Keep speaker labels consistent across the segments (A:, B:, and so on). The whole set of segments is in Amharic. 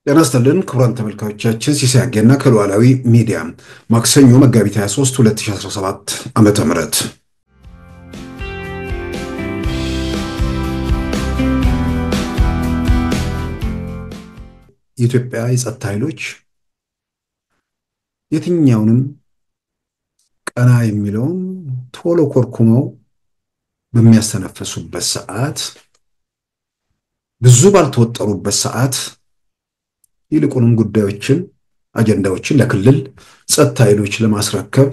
A: ጤና ይስጥልን ክቡራን ተመልካቾቻችን ሲሳይ አጌና ከሉዓላዊ ሚዲያ ማክሰኞ መጋቢት 23 2017 ዓመተ ምህረት የኢትዮጵያ የጸጥታ ኃይሎች የትኛውንም ቀና የሚለውን ቶሎ ኮርኩመው በሚያስተነፍሱበት ሰዓት ብዙ ባልተወጠሩበት ሰዓት ይልቁንም ጉዳዮችን አጀንዳዎችን ለክልል ጸጥታ ኃይሎች ለማስረከብ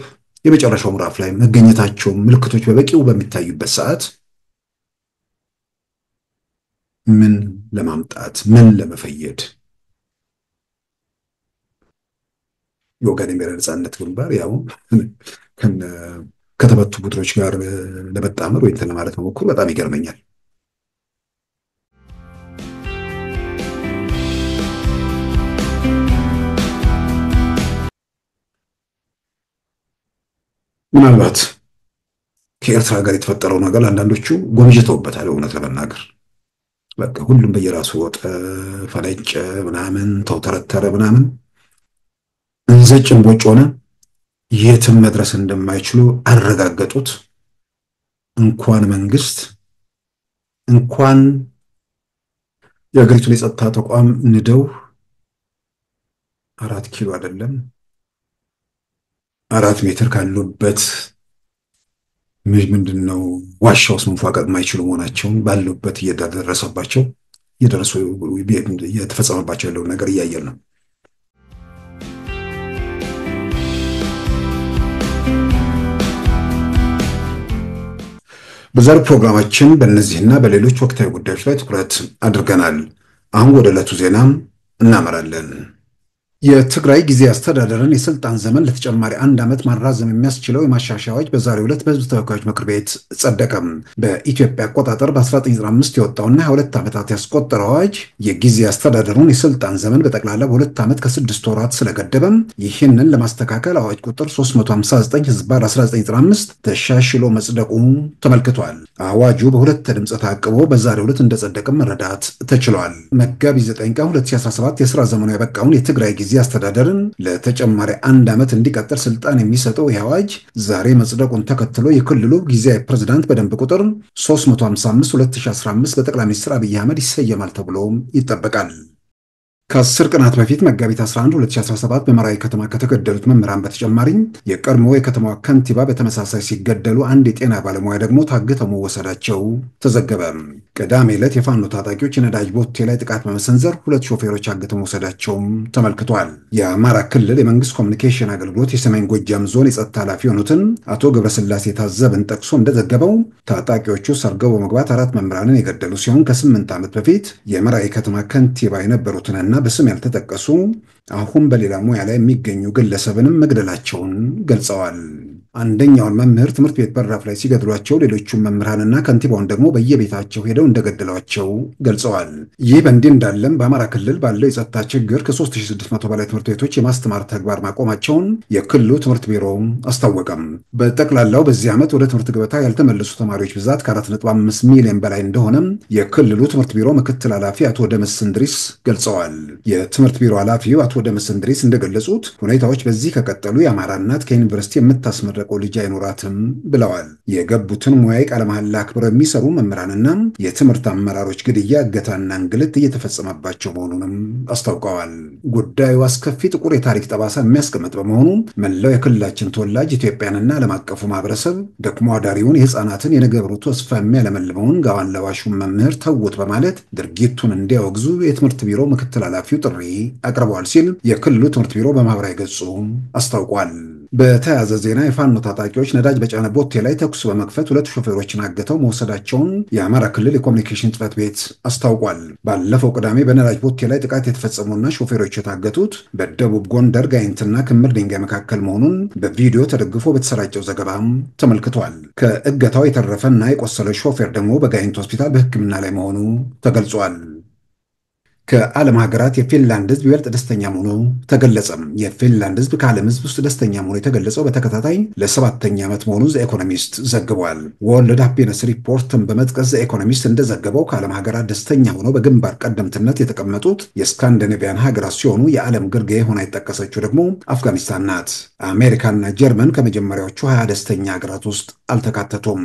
A: የመጨረሻው ምዕራፍ ላይ መገኘታቸው ምልክቶች በበቂው በሚታዩበት ሰዓት ምን ለማምጣት ምን ለመፈየድ የወገን የነጻነት ግንባር ያው ከተመቱ ቡድኖች ጋር ለመጣመር ወይ ለማለት መሞከሩ በጣም ይገርመኛል። ምናልባት ከኤርትራ ጋር የተፈጠረው ነገር አንዳንዶቹ ጎምጅተውበታል። እውነት ለመናገር በቃ ሁሉም በየራሱ ወጣ ፈለጨ ምናምን ተውተረተረ ምናምን እንዘጭን ቦጭ ሆነ። የትም መድረስ እንደማይችሉ አረጋገጡት። እንኳን መንግስት እንኳን የሀገሪቱን የጸጥታ ተቋም ንደው 4 ኪሎ አይደለም 4 ሜትር ካሉበት ምንድነው ዋሻው ውስጥ መንፏቀቅ የማይችሉ መሆናቸውን ባሉበት እየደረሰባቸው የተፈጸመባቸው ያለው ነገር እያየን ነው። በዛሬው ፕሮግራማችን በእነዚህና በሌሎች ወቅታዊ ጉዳዮች ላይ ትኩረት አድርገናል። አሁን ወደ ዕለቱ ዜና እናመራለን። የትግራይ ጊዜያዊ አስተዳደርን የስልጣን ዘመን ለተጨማሪ 1 ዓመት ማራዘም የሚያስችለው የማሻሻያ አዋጅ በዛሬው ዕለት በሕዝብ ተወካዮች ምክር ቤት ጸደቀም። በኢትዮጵያ አቆጣጠር በ1995 የወጣውና 22 ዓመታት ያስቆጠረው አዋጅ የጊዜያዊ አስተዳደሩን የስልጣን ዘመን በጠቅላላ በ2 ዓመት ከ6 ወራት ስለገደበም ይህንን ለማስተካከል አዋጅ ቁጥር 359/1995 ተሻሽሎ መጽደቁ ተመልክቷል። አዋጁ በሁለት ድምፅ ታቅቦ በዛሬው ዕለት እንደጸደቀም መረዳት ተችሏል። መጋቢት 9 ቀን 2017 የሥራ ዘመኑ ያበቃውን የትግራይ ጊዜ አስተዳደርን ለተጨማሪ 1 ዓመት እንዲቀጥል ስልጣን የሚሰጠው አዋጅ ዛሬ መጽደቁን ተከትሎ የክልሉ ጊዜያዊ ፕሬዝዳንት በደንብ ቁጥር 355/2015 በጠቅላይ ሚኒስትር አብይ አህመድ ይሰየማል ተብሎ ይጠበቃል። ከ10 ቀናት በፊት መጋቢት 11 2017 በመራዊ ከተማ ከተገደሉት መምህራን በተጨማሪ የቀድሞ የከተማዋ ከንቲባ በተመሳሳይ ሲገደሉ አንድ የጤና ባለሙያ ደግሞ ታግተው መወሰዳቸው ተዘገበ። ቅዳሜ ዕለት የፋኖ ታጣቂዎች የነዳጅ ቦቴ ላይ ጥቃት በመሰንዘር 2 ሾፌሮች አግተው መውሰዳቸውም ተመልክቷል። የአማራ ክልል የመንግስት ኮሚኒኬሽን አገልግሎት የሰሜን ጎጃም ዞን የጸጥታ ኃላፊ የሆኑትን አቶ ገብረስላሴ ታዘብን ጠቅሶ እንደዘገበው ታጣቂዎቹ ሰርገው በመግባት 4 መምህራንን የገደሉ ሲሆን ከ8 ዓመት በፊት የመራዊ ከተማ ከንቲባ የነበሩትንና በስም ያልተጠቀሱ አሁን በሌላ ሙያ ላይ የሚገኙ ግለሰብንም መግደላቸውን ገልጸዋል። አንደኛውን መምህር ትምህርት ቤት በራፍ ላይ ሲገድሏቸው ሌሎቹም መምህራንና ከንቲባውን ደግሞ በየቤታቸው ሄደው እንደገደሏቸው ገልጸዋል። ይህ በእንዲህ እንዳለም በአማራ ክልል ባለው የጸጥታ ችግር ከ3600 በላይ ትምህርት ቤቶች የማስተማር ተግባር ማቆማቸውን የክልሉ ትምህርት ቢሮ አስታወቀም። በጠቅላላው በዚህ ዓመት ወደ ትምህርት ገበታ ያልተመለሱ ተማሪዎች ብዛት ከ4.5 ሚሊዮን በላይ እንደሆነም የክልሉ ትምህርት ቢሮ ምክትል ኃላፊ አቶ ደምስ እንድሪስ ገልጸዋል። የትምህርት ቢሮ ኃላፊው አቶ ደምስ እንድሪስ እንደገለጹት ሁኔታዎች በዚህ ከቀጠሉ የአማራ እናት ከዩኒቨርሲቲ የምታስመረቀው ልጅ አይኖራትም ብለዋል። የገቡትን ሙያዊ ቃለ መሐላ አክብረው የሚሰሩ መምህራንና የትምህርት አመራሮች ግድያ፣ እገታና እንግልት እየተፈጸመባቸው መሆኑንም አስታውቀዋል። ጉዳዩ አስከፊ ጥቁር የታሪክ ጠባሳ የሚያስቀምጥ በመሆኑ መላው የክልላችን ተወላጅ ኢትዮጵያንና ዓለም አቀፉ ማህበረሰብ ደክሞ አዳሪውን የህፃናትን የነገ ብሩህ ተስፋ የሚያለመልመውን ጋዋን ለባሹን መምህር ተውት በማለት ድርጊቱን እንዲያወግዙ የትምህርት ቢሮ ምክትል ኃላፊው ጥሪ አቅርበዋል ሲል የክልሉ ትምህርት ቢሮ በማህበራዊ ገጹ አስታውቋል። በተያያዘ ዜና የፋኖ ታጣቂዎች ነዳጅ በጫነ ቦቴ ላይ ተኩስ በመክፈት 2 ሾፌሮችን አግተው መውሰዳቸውን የአማራ ክልል የኮሚኒኬሽን ጽሕፈት ቤት አስታውቋል። ባለፈው ቅዳሜ በነዳጅ ቦቴ ላይ ጥቃት የተፈጸሙና ሾፌሮች የታገቱት በደቡብ ጎንደር ጋይንትና ክምር ድንጋይ መካከል መሆኑን በቪዲዮ ተደግፎ በተሰራጨው ዘገባም ተመልክቷል። ከእገታው የተረፈና የቆሰለ ሾፌር ደግሞ በጋይንት ሆስፒታል በሕክምና ላይ መሆኑ ተገልጿል። ከዓለም ሀገራት የፊንላንድ ህዝብ ይበልጥ ደስተኛ መሆኑ ተገለጸ። የፊንላንድ ህዝብ ከዓለም ህዝብ ውስጥ ደስተኛ መሆኑ የተገለጸው በተከታታይ ለ7ኛ ዓመት መሆኑ ዘኢኮኖሚስት ዘግቧል። ወርልድ ሃፒነስ ሪፖርትን በመጥቀስ ዘኢኮኖሚስት እንደዘገበው ከዓለም ሀገራት ደስተኛ ሆነው በግንባር ቀደምትነት የተቀመጡት የስካንዲኔቪያን ሀገራት ሲሆኑ የዓለም ግርጌ ሆና የጠቀሰችው ደግሞ አፍጋኒስታን ናት። አሜሪካና ጀርመን ከመጀመሪያዎቹ 20 ደስተኛ ሀገራት ውስጥ አልተካተቱም።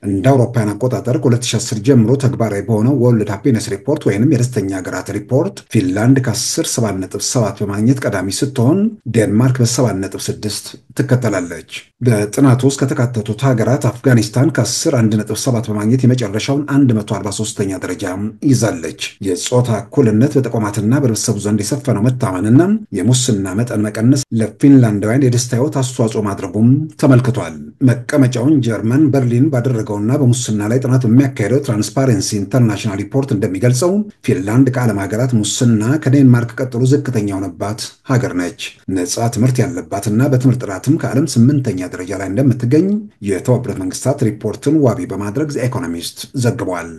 A: እንደ አውሮፓውያን አቆጣጠር ከ2010 ጀምሮ ተግባራዊ በሆነው ወርልድ ሃፒነስ ሪፖርት ወይንም የደስተኛ ሀገራት ሪፖርት ፊንላንድ ከ10 7.7 በማግኘት ቀዳሚ ስትሆን ዴንማርክ በ7.6 ትከተላለች። በጥናቱ ውስጥ ከተካተቱት ሀገራት አፍጋኒስታን ከ10 1.7 በማግኘት የመጨረሻውን 143ኛ ደረጃ ይዛለች። የጾታ እኩልነት በተቋማትና በህብረተሰቡ ዘንድ የሰፈነው መታመንና የሙስና መጠን መቀነስ ለፊንላንዳውያን የደስታ ህይወት አስተዋጽኦ ማድረጉም ተመልክቷል። መቀመጫውን ጀርመን በርሊን ባደረገውና በሙስና ላይ ጥናት በሚያካሄደው ትራንስፓረንሲ ኢንተርናሽናል ሪፖርት እንደሚገልጸው ፊንላንድ ከዓለም ሀገራት ሙስና ከዴንማርክ ቀጥሎ ዝቅተኛ የሆነባት ሀገር ነች። ነጻ ትምህርት ያለባትና በትምህርት ጥራትም ከዓለም 8ኛ ደረጃ ላይ እንደምትገኝ የተባበሩት መንግስታት ሪፖርትን ዋቢ በማድረግ ዘኢኮኖሚስት ዘግቧል።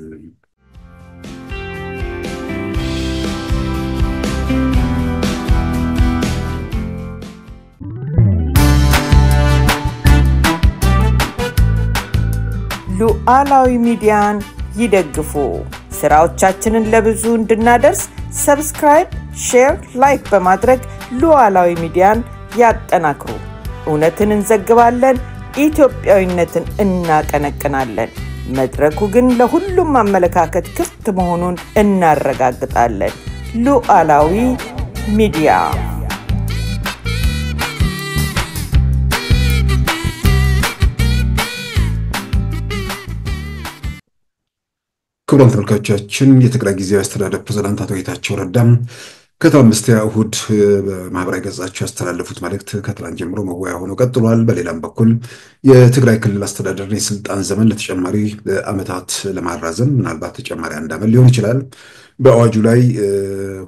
B: ሉዓላዊ ሚዲያን ይደግፉ። ስራዎቻችንን ለብዙ እንድናደርስ ሰብስክራይብ፣ ሼር፣ ላይክ በማድረግ ሉዓላዊ ሚዲያን ያጠናክሩ። እውነትን እንዘግባለን፣ ኢትዮጵያዊነትን እናቀነቅናለን። መድረኩ ግን ለሁሉም አመለካከት ክፍት መሆኑን እናረጋግጣለን። ሉዓላዊ ሚዲያ
A: ክቡራን ተመልካቾቻችን የትግራይ ጊዜያዊ አስተዳደር ፕሬዝዳንት አቶ ጌታቸው ረዳ ከትናንት እሁድ በማህበራዊ ገጻቸው ያስተላለፉት መልእክት ከትናንት ጀምሮ መወያያ ሆኖ ቀጥሏል። በሌላም በኩል የትግራይ ክልል አስተዳደር የስልጣን ዘመን ለተጨማሪ ዓመታት ለማራዘም ምናልባት ተጨማሪ 1 ዓመት ሊሆን ይችላል በአዋጁ ላይ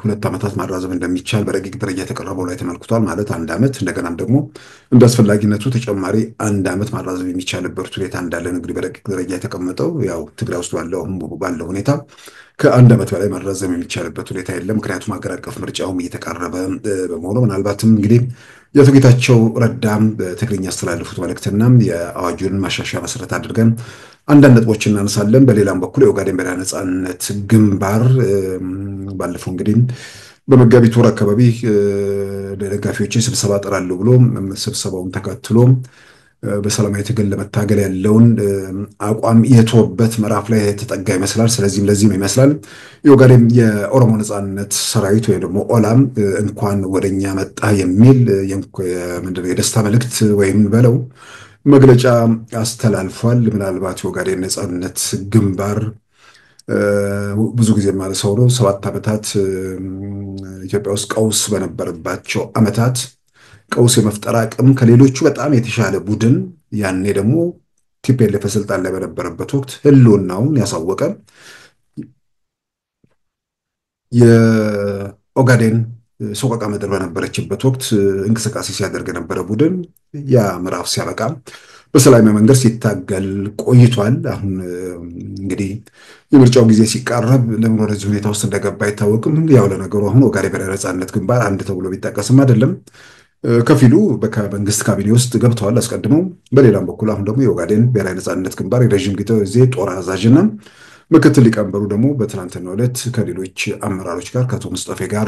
A: 2 ዓመታት ማራዘም እንደሚቻል በረቂቅ ደረጃ የተቀረበው ላይ ተመልክቷል። ማለት 1 ዓመት እንደገናም ደግሞ እንደ አስፈላጊነቱ ተጨማሪ 1 ዓመት ማራዘም የሚቻልበት ሁኔታ እንዳለ እንግዲህ በረቂቅ ደረጃ የተቀመጠው ያው ትግራይ ውስጥ ባለው ሁኔታ ከ1 ዓመት በላይ ማራዘም የሚቻልበት ሁኔታ የለም። ምክንያቱም ሀገር አቀፍ ምርጫውም እየተቃረበ በመሆኑ ምናልባትም እንግዲህ የአቶ ጌታቸው ረዳም በትግርኛ ያስተላለፉት መልእክትና የአዋጁን ማሻሻያ መሰረት አድርገን አንዳንድ ነጥቦች እናነሳለን። በሌላም በኩል የኦጋዴን ብሔራዊ ነጻነት ግንባር ባለፈው እንግዲህ በመጋቢት ወር አካባቢ ለደጋፊዎች ስብሰባ ጠራለሁ ብሎ ስብሰባውን ተከትሎ በሰላማዊ ትግል ለመታገል ያለውን አቋም የተወበት ምዕራፍ ላይ የተጠጋ ይመስላል። ለዚህም ይመስላል የኦጋዴን የኦሮሞ ነጻነት ሰራዊት ወይ ደግሞ ኦላም እንኳን ወደኛ መጣ የሚል የደስታ መልእክት ወይም በለው መግለጫ አስተላልፏል። ምናልባት የኦጋዴን ነጻነት ግንባር ብዙ ጊዜ ማለት ሰው ነው 7 ዓመታት ኢትዮጵያ ውስጥ ቀውስ በነበረባቸው ዓመታት ቀውስ የመፍጠር አቅም ከሌሎቹ በጣም የተሻለ ቡድን ያኔ ደግሞ ቲፒኤልኤፍ ስልጣን ላይ በነበረበት ወቅት ህልውናውን ያሳወቀ የኦጋዴን ሶቆቃ ምድር በነበረችበት ወቅት እንቅስቃሴ ሲያደርግ የነበረ ቡድን ያ ምዕራፍ ሲያበቃ በሰላማዊ መንገድ ሲታገል ቆይቷል። አሁን እንግዲህ የምርጫው ጊዜ ሲቃረብ ለምን ወደዚህ ሁኔታ ውስጥ እንደገባ አይታወቅም። ያው ለነገሩ አሁን ኦጋዴን ብሔራዊ ነጻነት ግንባር አንድ ተብሎ ቢጠቀስም አይደለም ከፊሉ በመንግስት ካቢኔ ውስጥ ገብተዋል አስቀድመው። በሌላም በኩል አሁን ደግሞ የኦጋዴን ብሔራዊ ነጻነት ግንባር የረዥም ጊዜ ጦር አዛዥና ምክትል ሊቀመንበሩ ደግሞ በትናንትናው ዕለት ከሌሎች አመራሮች ጋር ከአቶ ሙስጠፌ ጋር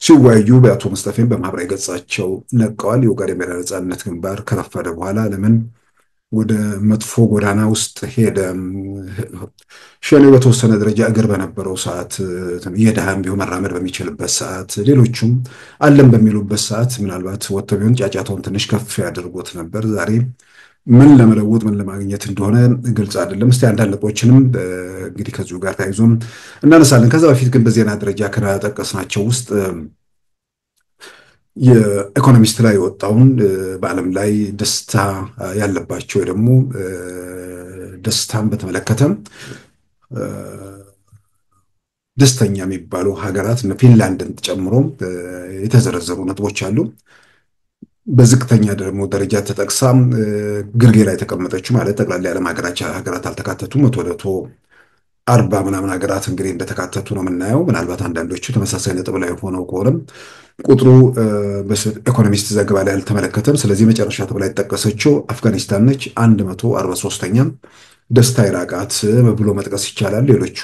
A: ሲወያዩ በአቶ ሙስጠፌን በማህበራዊ ገጻቸው ነቀዋል። የኦጋዴን ብሔራዊ ነጻነት ግንባር ከረፈደ በኋላ ለምን ወደ መጥፎ ጎዳና ውስጥ ሄደ? ሸኔው በተወሰነ ደረጃ እግር በነበረው ሰዓት የድሃም ቢሆን መራመድ በሚችልበት ሰዓት ሌሎቹም አለም በሚሉበት ሰዓት ምናልባት ወጥቶ ቢሆን ጫጫታውን ትንሽ ከፍ ያደርጎት ነበር። ዛሬ ምን ለመለወጥ ምን ለማግኘት እንደሆነ ግልጽ አይደለም። እስቲ አንዳንድ ነጥቦችንም እንግዲህ ከዚሁ ጋር ተያይዞም እናነሳለን። ከዛ በፊት ግን በዜና ደረጃ ከጠቀስናቸው ውስጥ የኢኮኖሚስት ላይ የወጣውን በዓለም ላይ ደስታ ያለባቸው ወይ ደግሞ ደስታን በተመለከተ ደስተኛ የሚባሉ ሀገራት እነ ፊንላንድን ጨምሮ የተዘረዘሩ ነጥቦች አሉ። በዝቅተኛ ደግሞ ደረጃ ተጠቅሳ ግርጌ ላይ ተቀመጠችው ማለት ጠቅላላ የዓለም ሀገራት አልተካተቱም። 100 40 ምናምን ሀገራት እንግዲህ እንደተካተቱ ነው የምናየው። ምናልባት አንዳንዶቹ ተመሳሳይ ነጥብ ላይ ሆነው ከሆነም ቁጥሩ ኢኮኖሚስት ዘገባ ላይ አልተመለከተም። ስለዚህ መጨረሻ ተብላ የተጠቀሰችው አፍጋኒስታን ነች፣ 143ኛ። ደስታ የራቃት ብሎ መጥቀስ ይቻላል። ሌሎቹ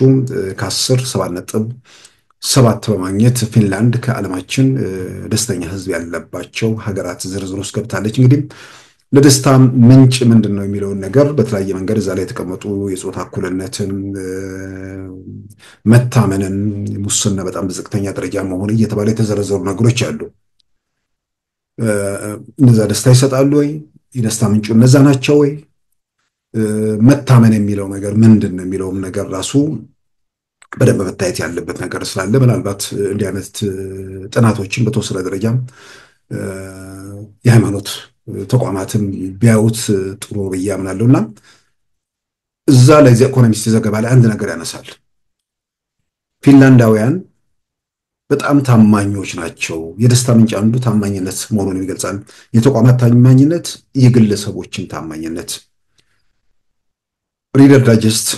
A: ከ10 7.7 በማግኘት ፊንላንድ ከዓለማችን ደስተኛ ህዝብ ያለባቸው ሀገራት ዝርዝር ውስጥ ገብታለች። እንግዲህ ለደስታ ምንጭ ምንድን ነው የሚለውን ነገር በተለያየ መንገድ እዛ ላይ የተቀመጡ የጾታ እኩልነትን፣ መታመንን፣ ሙስና በጣም በዝቅተኛ ደረጃ መሆን እየተባለ የተዘረዘሩ ነገሮች አሉ። እነዛ ደስታ ይሰጣሉ ወይ? የደስታ ምንጩ እነዛ ናቸው ወይ? መታመን የሚለው ነገር ምንድን ነው የሚለውም ነገር ራሱ በደንብ መታየት ያለበት ነገር ስላለ ምናልባት እንዲህ አይነት ጥናቶችን በተወሰነ ደረጃም የሃይማኖት ተቋማትም ቢያዩት ጥሩ ብዬ አምናለሁ። እና እዛ ላይ ኢኮኖሚስት ዘገባ ላይ አንድ ነገር ያነሳል። ፊንላንዳውያን በጣም ታማኞች ናቸው። የደስታ ምንጭ አንዱ ታማኝነት መሆኑን ይገልጻል። የተቋማት ታማኝነት፣ የግለሰቦችን ታማኝነት። ሪደር ዳይጀስት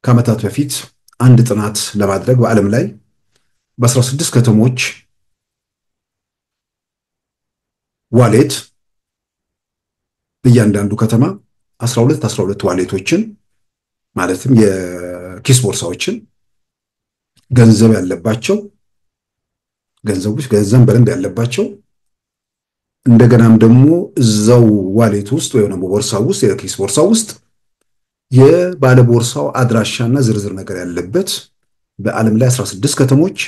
A: ከዓመታት በፊት አንድ ጥናት ለማድረግ በዓለም ላይ በ16 ከተሞች ዋሌት በእያንዳንዱ ከተማ 12 ዋሌቶችን ማለትም የኪስ ቦርሳዎችን ገንዘብ ያለባቸው ገንዘብ በደንብ ያለባቸው እንደገናም ደግሞ እዛው ዋሌት ውስጥ ወይም ደግሞ ቦርሳው ውስጥ የኪስ ቦርሳው ውስጥ የባለ ቦርሳው አድራሻና ዝርዝር ነገር ያለበት በዓለም ላይ 16 ከተሞች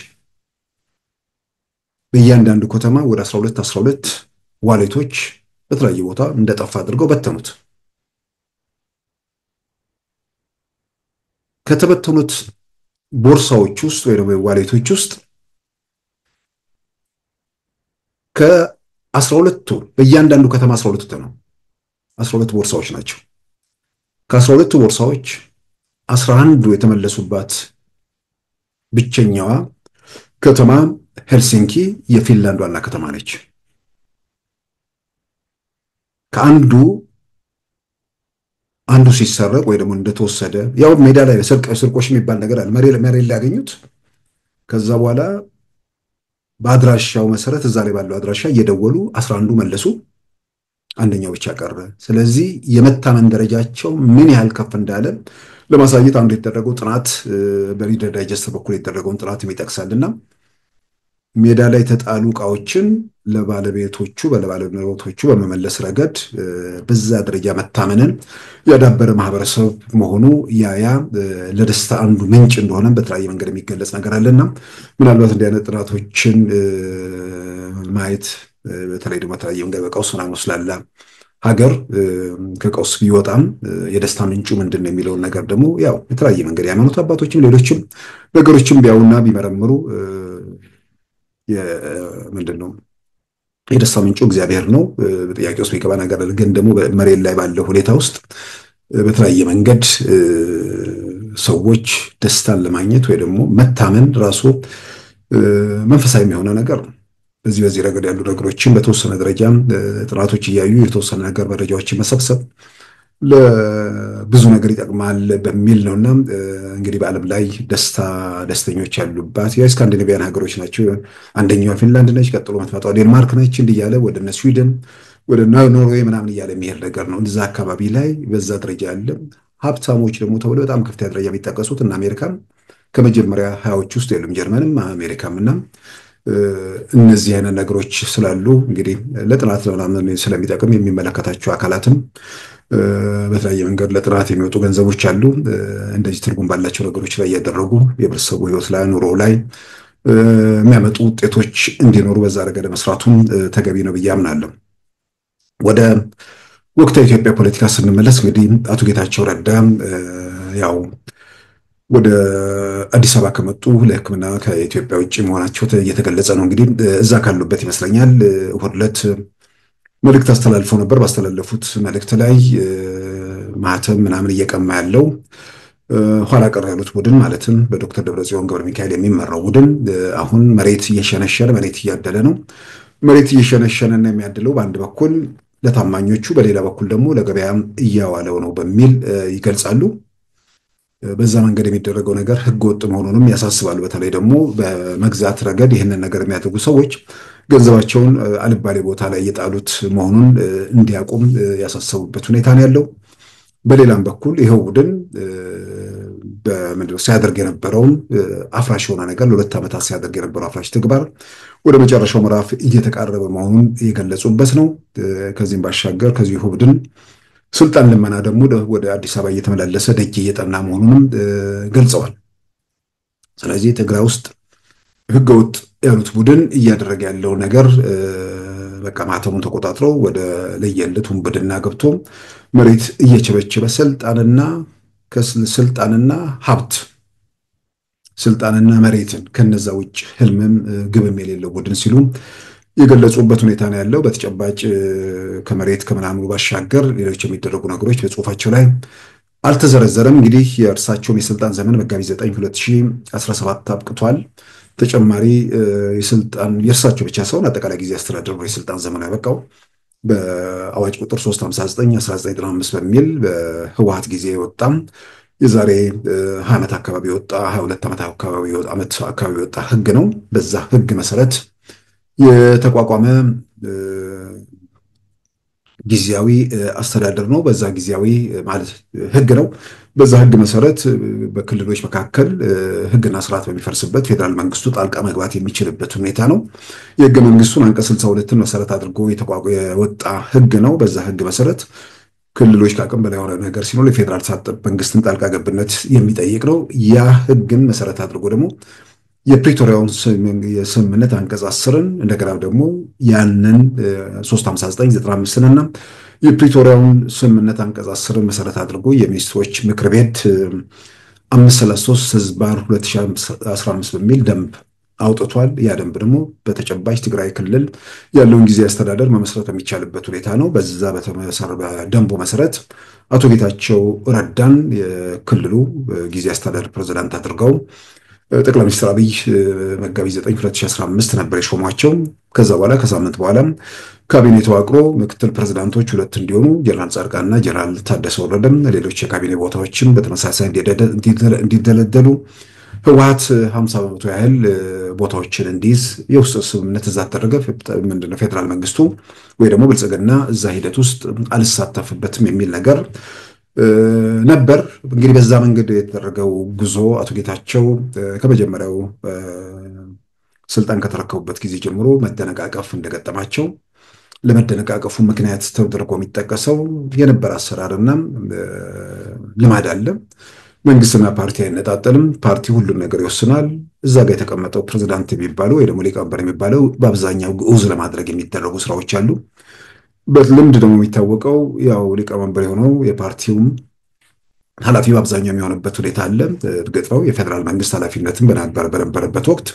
A: በእያንዳንዱ ከተማ ወደ 12 ዋሌቶች በተለያየ ቦታ እንደጠፋ አድርገው በተኑት። ከተበተኑት ቦርሳዎች ውስጥ ወይ ደግሞ ዋሌቶች ውስጥ ከ12ቱ በእያንዳንዱ ከተማ 12 ነው 12 ቦርሳዎች ናቸው። ከ12ቱ ቦርሳዎች 11ዱ የተመለሱባት ብቸኛዋ ከተማ ሄልሲንኪ የፊንላንድ ዋና ከተማ ነች። ከአንዱ ሲሰረቅ ወይ ደግሞ እንደተወሰደ ያው ሜዳ ላይ ስርቆሽ የሚባል ነገር አለ። መሬት ላይ ያገኙት ከዛ በኋላ በአድራሻው መሰረት እዛ ላይ ባለው አድራሻ እየደወሉ 11ዱ መለሱ፣ አንደኛው ብቻ ቀረ። ስለዚህ የመታመን ደረጃቸው ምን ያህል ከፍ እንዳለ ለማሳየት አንዱ የተደረገው ጥናት በሪደር ዳይጀስት በኩል የተደረገውን ጥናት ይጠቅሳልና ሜዳ ላይ የተጣሉ ዕቃዎችን ለባለቤቶቹ በመመለስ ረገድ በዛ ደረጃ መታመንን ያዳበረ ማህበረሰብ መሆኑ ያ ለደስታ አንዱ ምንጭ እንደሆነ በተለያየ መንገድ የሚገለጽ ነገር አለና ምናልባት እንዲህ አይነት ጥናቶችን ማየት በተለይ ደግሞ ተለያየ መንገድ በቀውስ ምናምን ስላለ ሀገር ከቀውስ ቢወጣም የደስታ ምንጩ ምንድነው የሚለውን ነገር ደግሞ ያው በተለያየ መንገድ የሃይማኖት አባቶችም ሌሎችም ነገሮችን ቢያውና ቢመረምሩ ምንድነው የደስታ ምንጩ እግዚአብሔር ነው ጥያቄ ውስጥ የሚገባ ነገር ግን ደግሞ መሬት ላይ ባለው ሁኔታ ውስጥ በተለያየ መንገድ ሰዎች ደስታን ለማግኘት ወይ ደግሞ መታመን ራሱ መንፈሳዊ የሆነ ነገር ነው። በዚህ ረገድ ያሉ ነገሮችን በተወሰነ ደረጃ ጥናቶች እያዩ የተወሰነ ነገር መረጃዎችን መሰብሰብ ለብዙ ነገር ይጠቅማል በሚል ነውና እንግዲህ በዓለም ላይ ደስተኞች ያሉባት የስካንዲኔቪያን ሀገሮች ናቸው። አንደኛዋ ፊንላንድ ነች፣ ቀጥሎ የምትመጣው ዴንማርክ ነች። እንዲያለ ወደ ስዊድን ወደ ኖርዌይ ምናምን እያለ የሚሄድ ነገር ነው። እዛ አካባቢ ላይ በዛ ደረጃ ያለ ሀብታሞች ደግሞ ተብሎ በጣም ከፍተኛ ደረጃ የሚጠቀሱት እና አሜሪካም ከመጀመሪያ 20ዎች ውስጥ የሉም፣ ጀርመንም አሜሪካም እና እነዚህ አይነት ነገሮች ስላሉ እንግዲህ ለጥናት ለምናምን ስለሚጠቅም የሚመለከታቸው አካላትም በተለያየ መንገድ ለጥናት የሚወጡ ገንዘቦች አሉ። እንደዚህ ትርጉም ባላቸው ነገሮች ላይ ያደረጉ የህብረተሰቡ ህይወት ላይ ኑሮ ላይ የሚያመጡ ውጤቶች እንዲኖሩ በዛ ረገድ መስራቱም ተገቢ ነው ብዬ አምናለሁ። ወደ ወቅታዊ የኢትዮጵያ ፖለቲካ ስንመለስ እንግዲህ አቶ ጌታቸው ረዳ ያው ወደ አዲስ አበባ ከመጡ ለሕክምና ከኢትዮጵያ ውጭ መሆናቸው እየተገለጸ ነው። እንግዲህ እዛ ካሉበት ይመስለኛል እሑድ ዕለት መልእክት አስተላልፈው ነበር። ባስተላለፉት መልእክት ላይ ማህተም ምናምን እየቀማ ያለው ኋላ ቀር ያሉት ቡድን ማለትም በዶክተር ደብረጽዮን ገብረ ሚካኤል የሚመራው ቡድን አሁን መሬት እየሸነሸነ መሬት እያደለ ነው። መሬት እየሸነሸነና የሚያድለው በአንድ በኩል ለታማኞቹ፣ በሌላ በኩል ደግሞ ለገበያም እያዋለው ነው በሚል ይገልጻሉ። በዛ መንገድ የሚደረገው ነገር ህገወጥ መሆኑንም ያሳስባል። በተለይ ደግሞ በመግዛት ረገድ ይህንን ነገር የሚያደርጉ ሰዎች ገንዘባቸውን አልባሌ ቦታ ላይ እየጣሉት መሆኑን እንዲያቁም ያሳሰቡበት ሁኔታ ነው ያለው። በሌላም በኩል ይኸው ቡድን በምንድነው ሲያደርግ የነበረውን አፍራሽ የሆነ ነገር ለ2 ዓመታት ሲያደርግ የነበረው አፍራሽ ተግባር ወደ መጨረሻው ምዕራፍ እየተቃረበ መሆኑን የገለጹበት ነው። ከዚህም ባሻገር ከዚሁ ቡድን ስልጣን ልመና ደግሞ ወደ አዲስ አበባ እየተመላለሰ ደጅ እየጠና መሆኑንም ገልጸዋል። ስለዚህ ትግራይ ውስጥ ህገወጥ ያሉት ቡድን እያደረገ ያለው ነገር በቃ ማተሙን ተቆጣጥሮ ወደ ለየለት ውንብድና ገብቶ መሬት እየቸበቸበ ስልጣንና ሀብት ስልጣንና መሬትን ከነዛ ውጭ ህልምም ግብም የሌለው ቡድን ሲሉ የገለጹበት ሁኔታ ነው ያለው። በተጨባጭ ከመሬት ከምናምኑ ባሻገር ሌሎች የሚደረጉ ነገሮች በጽሁፋቸው ላይ አልተዘረዘረም። እንግዲህ የእርሳቸውም የስልጣን ዘመን መጋቢት 9 2017 አብቅቷል። ተጨማሪ የእርሳቸው ብቻ ሳይሆን አጠቃላይ ጊዜ አስተዳደሩ የስልጣን ዘመን ያበቃው በአዋጅ ቁጥር 359/1995 በሚል በህወሓት ጊዜ የወጣም የዛሬ 20 ዓመት አካባቢ የወጣ 22 ዓመት አካባቢ የወጣ ህግ ነው። በዛ ህግ መሰረት የተቋቋመ ጊዜያዊ አስተዳደር ነው። በዛ ጊዜያዊ ማለት ህግ ነው። በዛ ህግ መሰረት በክልሎች መካከል ህግና ስርዓት በሚፈርስበት ፌዴራል መንግስቱ ጣልቃ መግባት የሚችልበት ሁኔታ ነው። የህገ መንግስቱን አንቀጽ 62ን መሰረት አድርጎ የወጣ ህግ ነው። በዛ ህግ መሰረት ክልሎች ከአቅም በላይ የሆነ ነገር ሲኖር የፌዴራል መንግስትን ጣልቃ ገብነት የሚጠይቅ ነው። ያ ህግን መሰረት አድርጎ ደግሞ የፕሪቶሪያውን የስምምነት አንቀጽ 10ን እንደገና ደግሞ ያንን 359/95 እና የፕሪቶሪያውን ስምምነት አንቀጽ 10ን መሰረት አድርጎ የሚኒስትሮች ምክር ቤት 533/2015 በሚል ደንብ አውጥቷል። ያ ደንብ ደግሞ በተጨባጭ ትግራይ ክልል ያለውን ጊዜ አስተዳደር መመስረት የሚቻልበት ሁኔታ ነው። በዛ በደንቡ መሰረት አቶ ጌታቸው ረዳን የክልሉ ጊዜ አስተዳደር ፕሬዝዳንት አድርገው ጠቅላይ ሚኒስትር አብይ መጋቢት 9 2015 ነበር የሾሟቸው። ከዛ በኋላ ከሳምንት በኋላ ካቢኔ ተዋቅሮ ምክትል ፕሬዝዳንቶች 2 እንዲሆኑ ጀነራል ጻድቃንና ጀነራል ታደሰ ወረደም ሌሎች የካቢኔ ቦታዎችም በተመሳሳይ እንዲደለደሉ ህወሓት 50 በመቶ ያህል ቦታዎችን እንዲይዝ የውስጥ ስምምነት እዛ ተደረገ። ምንድነው ፌዴራል መንግስቱ ወይ ደግሞ ብልጽግና እዛ ሂደት ውስጥ አልሳተፍበትም የሚል ነገር ነበር። እንግዲህ በዛ መንገድ የተደረገው ጉዞ አቶ ጌታቸው ከመጀመሪያው ስልጣን ከተረከቡበት ጊዜ ጀምሮ መደነቃቀፍ እንደገጠማቸው ለመደነቃቀፉ ምክንያት ተደርጎ የሚጠቀሰው የነበረ አሰራርና ልማድ አለ። መንግስትና ፓርቲ አይነጣጠልም። ፓርቲ ሁሉም ነገር ይወስናል። እዛ ጋር የተቀመጠው ፕሬዝዳንት የሚባለው ወይ ደግሞ ሊቀመንበር የሚባለው በአብዛኛው ግዑዝ ለማድረግ የሚደረጉ ስራዎች አሉ። በልምድ ደግሞ የሚታወቀው ያው ሊቀመንበር የሆነው የፓርቲውም ኃላፊ በአብዛኛው የሚሆንበት ሁኔታ አለ። እርግጥ ነው የፌዴራል መንግስት ኃላፊነትን በነበረበት ወቅት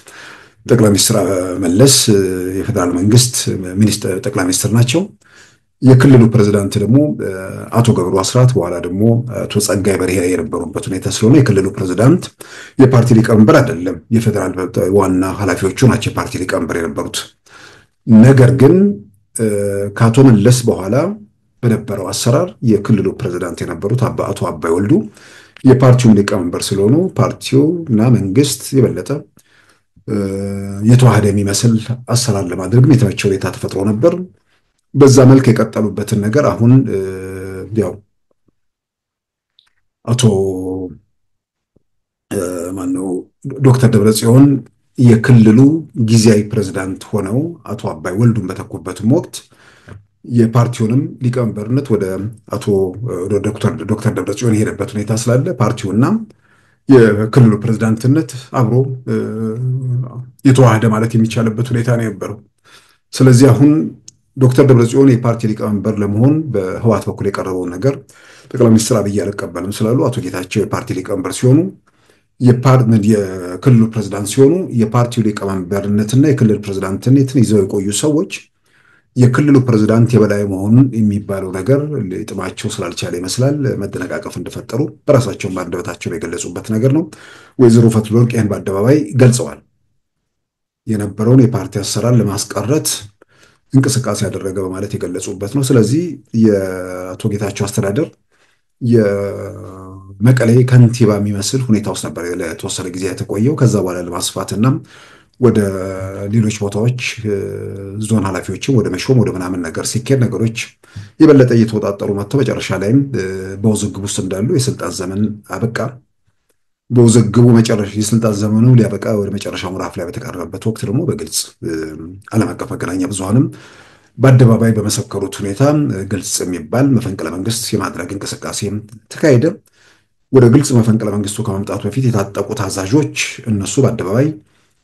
A: ጠቅላይ ሚኒስትር መለስ የፌዴራል መንግስት ጠቅላይ ሚኒስትር ናቸው። የክልሉ ፕሬዝዳንት ደግሞ አቶ ገብሩ አስራት በኋላ ደግሞ አቶ ጸጋይ በርሄ የነበሩበት ሁኔታ ስለሆነ የክልሉ ፕሬዝዳንት የፓርቲ ሊቀመንበር አይደለም። የፌዴራል ዋና ኃላፊዎቹ ናቸው የፓርቲ ሊቀመንበር የነበሩት። ነገር ግን ከአቶ መለስ በኋላ በነበረው አሰራር የክልሉ ፕሬዝዳንት የነበሩት አቶ አባይ ወልዱ የፓርቲውን ሊቀመንበር ስለሆኑ ፓርቲው እና መንግስት የበለጠ የተዋሃደ የሚመስል አሰራር ለማድረግ የተመቸ ሁኔታ ተፈጥሮ ነበር። በዛ መልክ የቀጠሉበትን ነገር አሁን ያው አቶ ዶክተር ደብረጽዮን የክልሉ ጊዜያዊ ፕሬዝዳንት ሆነው አቶ አባይ ወልዱን በተኩበትም ወቅት የፓርቲውንም ሊቀመንበርነት ወደ ዶክተር ደብረጽዮን የሄደበት ሁኔታ ስላለ ፓርቲውና የክልሉ ፕሬዝዳንትነት አብሮ የተዋሃደ ማለት የሚቻልበት ሁኔታ ነው የነበረው። ስለዚህ አሁን ዶክተር ደብረጽዮን የፓርቲ ሊቀመንበር ለመሆን በህወሓት በኩል የቀረበውን ነገር ጠቅላይ ሚኒስትር አብይ አልቀበልም ስላሉ አቶ ጌታቸው የፓርቲ ሊቀመንበር ሲሆኑ የክልሉ ፕሬዝዳንት ሲሆኑ የፓርቲው ሊቀመንበርነትና የክልል ፕሬዝዳንትነትን ይዘው የቆዩ ሰዎች የክልሉ ፕሬዝዳንት የበላይ መሆኑን የሚባለው ነገር ሊጥማቸው ስላልቻለ ይመስላል መደነቃቀፍ እንደፈጠሩ በራሳቸውን በአንደበታቸው የገለጹበት ነገር ነው። ወይዘሮ ፈትለወርቅ ይህን በአደባባይ ገልጸዋል። የነበረውን የፓርቲ አሰራር ለማስቀረት እንቅስቃሴ ያደረገ በማለት የገለጹበት ነው። ስለዚህ የአቶ ጌታቸው አስተዳደር መቀሌ ከንቲባ የሚመስል ሁኔታ ውስጥ ነበር ለተወሰነ ጊዜ የተቆየው። ከዛ በኋላ ለማስፋትና ወደ ሌሎች ቦታዎች ዞን ኃላፊዎችም ወደ መሾም ወደ ምናምን ነገር ሲኬድ ነገሮች የበለጠ እየተወጣጠሩ መጥተው መጨረሻ ላይም በውዝግብ ውስጥ እንዳሉ የስልጣን ዘመን አበቃ። በውዝግቡ መጨረሻ የስልጣን ዘመኑ ሊያበቃ ወደ መጨረሻው ምዕራፍ ላይ በተቃረበበት ወቅት ደግሞ በግልጽ ዓለም አቀፍ መገናኛ ብዙሃንም በአደባባይ በመሰከሩት ሁኔታ ግልጽ የሚባል መፈንቅለ መንግስት የማድረግ እንቅስቃሴ ተካሄደ። ወደ ግልጽ መፈንቅለ መንግስቱ ከመምጣቱ በፊት የታጠቁት አዛዦች እነሱ በአደባባይ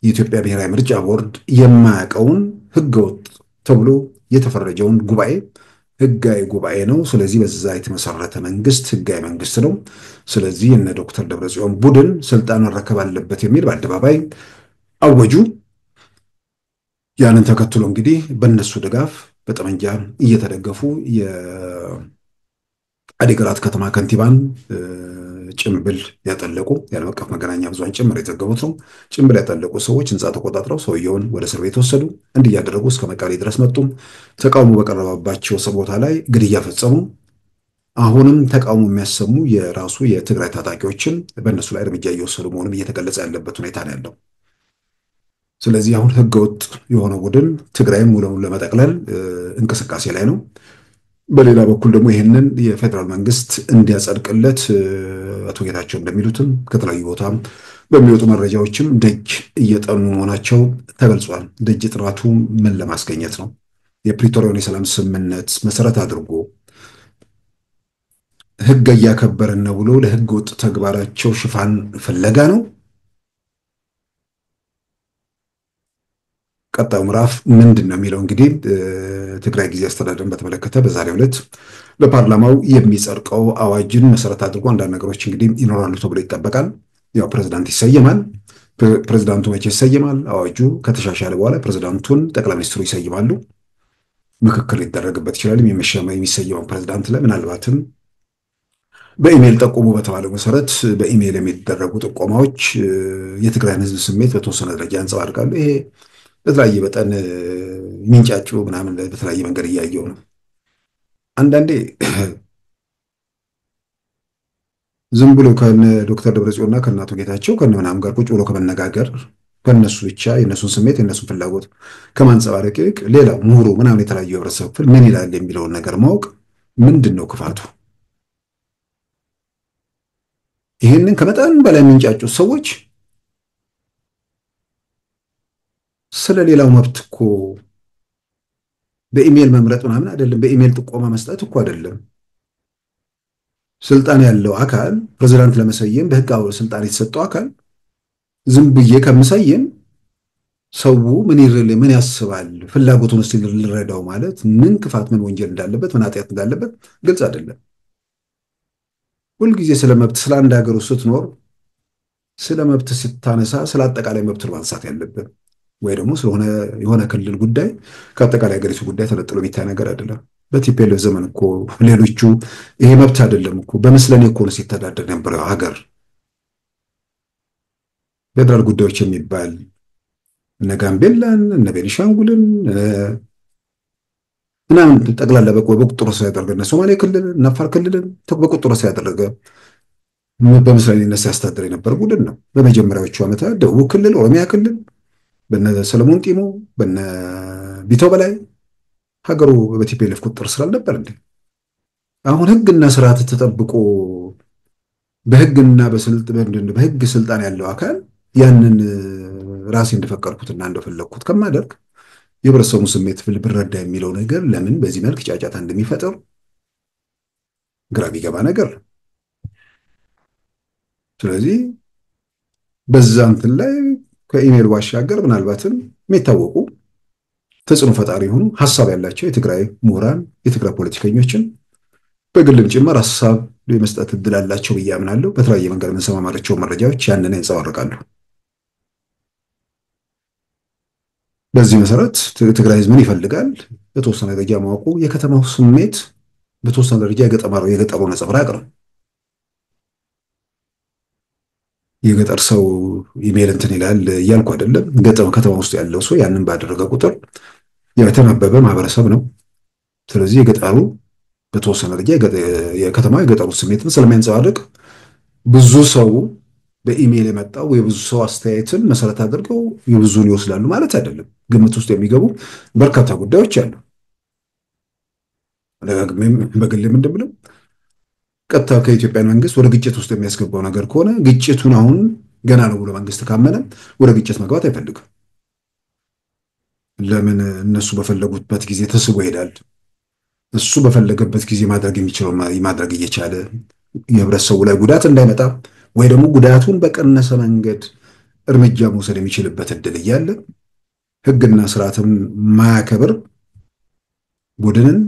A: የኢትዮጵያ ብሔራዊ ምርጫ ቦርድ የማያውቀውን ህገወጥ ተብሎ የተፈረጀውን ጉባኤ ህጋዊ ጉባኤ ነው፣ ስለዚህ በዛ የተመሰረተ መንግስት ህጋዊ መንግስት ነው፣ ስለዚህ እነ ዶክተር ደብረጽዮን ቡድን ስልጣን መረከብ አለበት የሚል በአደባባይ አወጁ። ያንን ተከትሎ እንግዲህ በእነሱ ድጋፍ በጠመንጃ እየተደገፉ የአዲግራት ከተማ ከንቲባን ጭምብል ያጠለቁ የዓለም አቀፍ መገናኛ ብዙሃን ጭምር የዘገቡት ነው። ጭምብል ያጠለቁ ሰዎች ህንፃ ተቆጣጥረው ሰውየውን ወደ እስር ቤት ወሰዱ። እንዲህ እያደረጉ እስከ መቀሌ ድረስ መጡ። ተቃውሞ በቀረበባቸው ቦታ ላይ ግድያ ፈጸሙ። አሁንም ተቃውሞ የሚያሰሙ የራሱ የትግራይ ታጣቂዎችን በእነሱ ላይ እርምጃ እየወሰዱ መሆኑን እየተገለጸ ያለበት ሁኔታ ነው ያለው። ስለዚህ አሁን ህገወጥ የሆነ ቡድን ትግራይም ሙሉ ለሙሉ ለመጠቅለል እንቅስቃሴ ላይ ነው። በሌላ በኩል ደግሞ ይህንን የፌዴራል መንግስት እንዲያጸድቅለት አቶ ጌታቸው እንደሚሉትም ከተለያዩ ቦታ በሚወጡ መረጃዎችም ደጅ እየጠኑ መሆናቸው ተገልጿል። ደጅ ጥናቱ ምን ለማስገኘት ነው? የፕሪቶሪያውን የሰላም ስምምነት መሰረት አድርጎ ህግ እያከበርን ነው ብሎ ለህገ ወጥ ተግባራቸው ሽፋን ፍለጋ ነው? ቀጣዩ ምዕራፍ ምንድን ነው የሚለው እንግዲህ ትግራይ ጊዜ አስተዳደርን በተመለከተ በዛሬው ዕለት በፓርላማው የሚጸድቀው አዋጅን መሰረት አድርጎ አንዳንድ ነገሮች እንግዲህ ይኖራሉ ተብሎ ይጠበቃል። ያው ፕሬዝዳንት ይሰየማል። ፕሬዝዳንቱ መቼ ይሰየማል? አዋጁ ከተሻሻለ በኋላ ፕሬዝዳንቱን ጠቅላይ ሚኒስትሩ ይሰይማሉ። ምክክር ሊደረግበት ይችላል። የሚሰየመው ፕሬዝዳንት ላይ ምናልባትም በኢሜይል ጠቁሙ በተባለው መሰረት በኢሜይል የሚደረጉ ጥቆማዎች የትግራይን ህዝብ ስሜት በተወሰነ ደረጃ ያንጸባርቃሉ። ይሄ በተለያየ መጠን ሚንጫጩ ምናምን በተለያየ መንገድ እያየው ነው። አንዳንዴ ዝም ብሎ ከነ ዶክተር ደብረጽዮንና ከእናቱ ጌታቸው ከነ ምናምን ጋር ቁጭ ብሎ ከመነጋገር ከነሱ ብቻ የነሱን ስሜት የነሱን ፍላጎት ከማንጸባረቅ ይልቅ ሌላው ምሁሩ ምናምን የተለያዩ ህብረተሰብ ክፍል ምን ይላል የሚለውን ነገር ማወቅ ምንድን ነው ክፋቱ? ይህንን ከመጠን በላይ የሚንጫጩት ሰዎች ስለ ሌላው መብት እኮ በኢሜይል መምረጥ ምናምን አይደለም። በኢሜይል ጥቆማ መስጠት እኮ አይደለም። ስልጣን ያለው አካል ፕሬዝዳንት ለመሰየም በህጋዊ ስልጣን የተሰጠው አካል ዝም ብዬ ከምሰየም ሰው ምን ያስባል ፍላጎቱን እስቲ ልረዳው ማለት ምን ክፋት ምን ወንጀል እንዳለበት ምን ኃጢአት እንዳለበት ግልጽ አይደለም። ሁልጊዜ ስለ መብት ስለ አንድ ሀገር ውስጥ ስትኖር ስለ መብት ስታነሳ ስለ አጠቃላይ መብት ማንሳት ያለብን ወይ ደግሞ ስለሆነ የሆነ ክልል ጉዳይ ከአጠቃላይ ሀገሪቱ ጉዳይ ተነጥሎ የሚታይ ነገር አይደለም። በቲፒኤልኤፍ ዘመን እኮ ሌሎቹ ይሄ መብት አይደለም እኮ በመስለኔ እኮ ነው ሲተዳደር የነበረው ሀገር። ፌደራል ጉዳዮች የሚባል እነ ጋምቤላን እነ ቤኒሻንጉልን ምናምን ጠቅላላ በቁጥጥር ስር ያደረገ እነ ሶማሌ ክልል እነ አፋር ክልልን በቁጥጥር ስር ያደረገ በመስለኔነት ሲያስተዳድር የነበረ ቡድን ነው። በመጀመሪያዎቹ ዓመታት ደቡብ ክልል፣ ኦሮሚያ ክልል በነ ሰለሞን ጢሞ በነ ቢቶ በላይ ሀገሩ በቲፒኤልኤፍ ቁጥጥር ስር አልነበር እንዴ? አሁን ህግና ስርዓት ተጠብቆ በህግና በህግ ስልጣን ያለው አካል ያንን ራሴ እንደፈቀድኩትና እንደፈለግኩት ከማደርግ የህብረተሰቡ ስሜት ብረዳ የሚለው ነገር ለምን በዚህ መልክ ጫጫታ እንደሚፈጠር ግራ ቢገባ ነገር። ስለዚህ በዛ እንትን ላይ ከኢሜይል ባሻገር ምናልባትም የሚታወቁ ተጽዕኖ ፈጣሪ የሆኑ ሀሳብ ያላቸው የትግራይ ምሁራን የትግራይ ፖለቲከኞችን በግልም ጭምር ሀሳብ የመስጠት እድል አላቸው ብዬ አምናለሁ። በተለያየ መንገድ የምንሰማማቸው መረጃዎች ያንን ያንጸባርቃሉ። በዚህ መሰረት ትግራይ ህዝብ ምን ይፈልጋል በተወሰነ ደረጃ ማወቁ የከተማው ስሜት በተወሰነ ደረጃ የገጠሩ ነጸብራቅ ነው። የገጠር ሰው ኢሜይል እንትን ይላል እያልኩ አይደለም። ከተማ ውስጥ ያለው ሰው ያንን ባደረገ ቁጥር የተናበበ ማህበረሰብ ነው። ስለዚህ የገጠሩ በተወሰነ ደረጃ የከተማው የገጠሩ ስሜትን ስለሚያንጸባርቅ ብዙ ሰው በኢሜይል የመጣው የብዙ ሰው አስተያየትን መሰረት አድርገው የብዙን ይወስዳሉ ማለት አይደለም። ግምት ውስጥ የሚገቡ በርካታ ጉዳዮች አሉ። ደጋግሜም በግሌም እንደምለው ቀጥታ ከኢትዮጵያ መንግስት ወደ ግጭት ውስጥ የሚያስገባው ነገር ከሆነ ግጭቱን አሁን ገና ነው ብሎ መንግስት ካመነ ወደ ግጭት መግባት አይፈልግም። ለምን? እነሱ በፈለጉበት ጊዜ ተስቦ ይሄዳል። እሱ በፈለገበት ጊዜ ማድረግ የሚችለው ማድረግ እየቻለ የህብረተሰቡ ላይ ጉዳት እንዳይመጣ ወይ ደግሞ ጉዳቱን በቀነሰ መንገድ እርምጃ መውሰድ የሚችልበት እድል እያለ ህግና ስርዓትን ማያከብር ቡድንን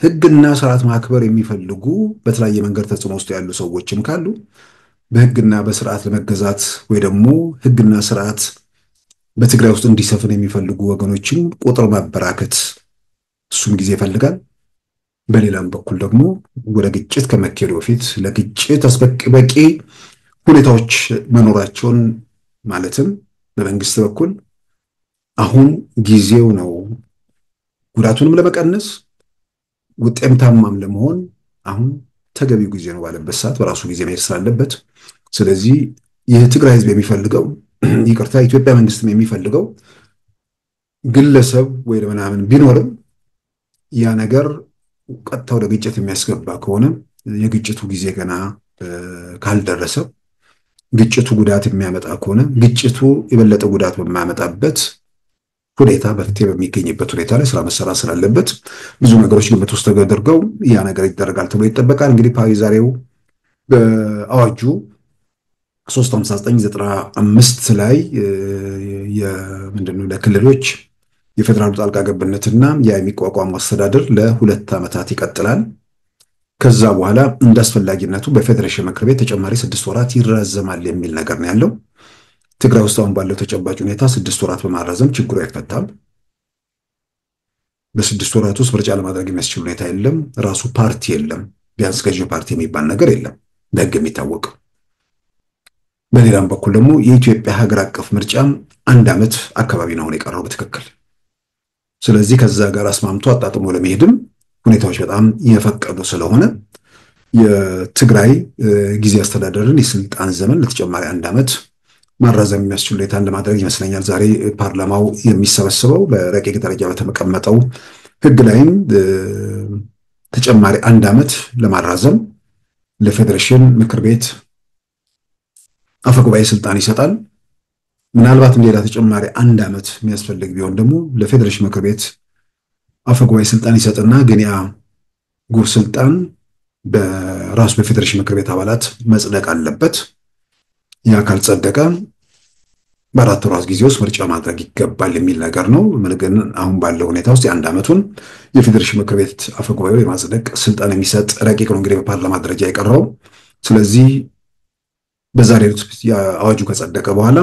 A: ህግና ስርዓት ማክበር የሚፈልጉ በተለያየ መንገድ ተጽዕኖ ውስጥ ያሉ ሰዎችም ካሉ በህግና በስርዓት ለመገዛት ወይ ደግሞ ህግና ስርዓት በትግራይ ውስጥ እንዲሰፍን የሚፈልጉ ወገኖችን ቁጥር ማበራከት እሱም ጊዜ ይፈልጋል። በሌላም በኩል ደግሞ ወደ ግጭት ከመካሄዱ በፊት ለግጭት በቂ ሁኔታዎች መኖራቸውን ማለትም በመንግስት በኩል አሁን ጊዜው ነው ጉዳቱንም ለመቀነስ ውጤታማም ለመሆን አሁን ተገቢው ጊዜ ነው ባለበት ሰዓት በራሱ ጊዜ መሄድ ስላለበት፣ ስለዚህ የትግራይ ህዝብ የሚፈልገው ይቅርታ ኢትዮጵያ መንግስትም የሚፈልገው ግለሰብ ወይ ምናምን ቢኖርም ያ ነገር ቀጥታ ወደ ግጭት የሚያስገባ ከሆነ የግጭቱ ጊዜ ገና ካልደረሰ ግጭቱ ጉዳት የሚያመጣ ከሆነ ግጭቱ የበለጠ ጉዳት በማያመጣበት ሁኔታ በፍትሄ በሚገኝበት ሁኔታ ላይ ስራ መሰራት ስላለበት ብዙ ነገሮች ግምት ውስጥ ተደርገው ያ ነገር ይደረጋል ተብሎ ይጠበቃል። እንግዲህ ዛሬው በአዋጁ 359/95 ላይ ምንድነው ለክልሎች የፌደራሉ ጣልቃ ገብነትና የሚቋቋሙ አስተዳደር ለ2 ዓመታት ይቀጥላል። ከዛ በኋላ እንዳስፈላጊነቱ በፌዴሬሽን ምክር ቤት ተጨማሪ 6 ወራት ይራዘማል የሚል ነገር ነው ያለው። ትግራይ ውስጥ አሁን ባለው ተጨባጭ ሁኔታ 6 ወራት በማራዘም ችግሩ አይፈታም። በ6 ወራት ውስጥ ምርጫ ለማድረግ የሚያስችል ሁኔታ የለም። ራሱ ፓርቲ የለም። ቢያንስ ገዢ ፓርቲ የሚባል ነገር የለም በህግ የሚታወቅ። በሌላም በኩል ደግሞ የኢትዮጵያ ሀገር አቀፍ ምርጫ 1 ዓመት አካባቢ ነው የቀረው በትክክል። ስለዚህ ከዛ ጋር አስማምቶ አጣጥሞ ለመሄድም ሁኔታዎች በጣም የፈቀዱ ስለሆነ የትግራይ ጊዜ አስተዳደርን የስልጣን ዘመን ለተጨማሪ 1 ዓመት ማራዘም የሚያስችል ሁኔታን ለማድረግ ይመስለኛል ዛሬ ፓርላማው የሚሰበሰበው። በረቂቅ ደረጃ በተቀመጠው ህግ ላይም ተጨማሪ 1 ዓመት ለማራዘም ለፌዴሬሽን ምክር ቤት አፈጉባኤ ስልጣን ይሰጣል። ምናልባትም ሌላ ተጨማሪ 1 ዓመት የሚያስፈልግ ቢሆን ደግሞ ለፌዴሬሽን ምክር ቤት አፈጉባኤ ስልጣን ይሰጥና ግን ያ ስልጣን በራሱ በፌዴሬሽን ምክር ቤት አባላት መጽደቅ አለበት። ያ ካልጸደቀ በ4 ወራት ጊዜ ውስጥ ምርጫ ማድረግ ይገባል የሚል ነገር ነው። ግን አሁን ባለው ሁኔታ ውስጥ የ1 ዓመቱን የፌዴሬሽን ምክር ቤት አፈጉባኤው የማጽደቅ ስልጣን የሚሰጥ ረቂቅ ነው እንግዲህ በፓርላማ ደረጃ የቀረው። ስለዚህ በዛሬው አዋጁ ከጸደቀ በኋላ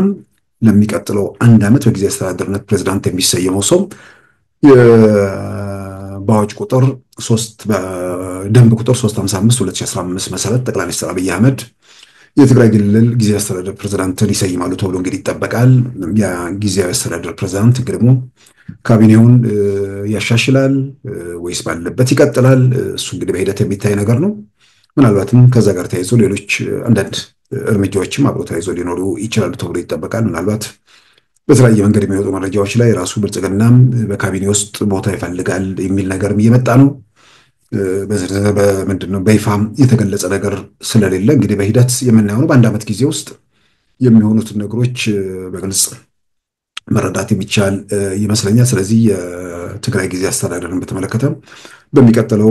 A: ለሚቀጥለው 1 ዓመት በጊዜ አስተዳደርነት ፕሬዝዳንት የሚሰየመው ሰው በአዋጅ ቁጥር 3 በደንብ ቁጥር 355/2015 መሰረት ጠቅላይ ሚኒስትር አብይ አህመድ የትግራይ ክልል ጊዜ አስተዳደር ፕሬዝዳንትን ይሰይማሉ ተብሎ እንግዲህ ይጠበቃል። ያ ጊዜያዊ አስተዳደር ፕሬዝዳንት እንግዲህ ደግሞ ካቢኔውን ያሻሽላል ወይስ ባለበት ይቀጥላል? እሱ እንግዲህ በሂደት የሚታይ ነገር ነው። ምናልባትም ከዛ ጋር ተያይዞ ሌሎች አንዳንድ እርምጃዎችም አብሮ ተያይዞ ሊኖሩ ይችላሉ ተብሎ ይጠበቃል። ምናልባት በተለያየ መንገድ የሚወጡ መረጃዎች ላይ ራሱ ብልጽግናም በካቢኔ ውስጥ ቦታ ይፈልጋል የሚል ነገርም እየመጣ ነው። በምንድነው በይፋም የተገለጸ ነገር ስለሌለ እንግዲህ በሂደት የምናየው ነው። በ1 ዓመት ጊዜ ውስጥ የሚሆኑትን ነገሮች በግልጽ መረዳት የሚቻል ይመስለኛል። ስለዚህ የትግራይ ጊዜ አስተዳደርን በተመለከተ በሚቀጥለው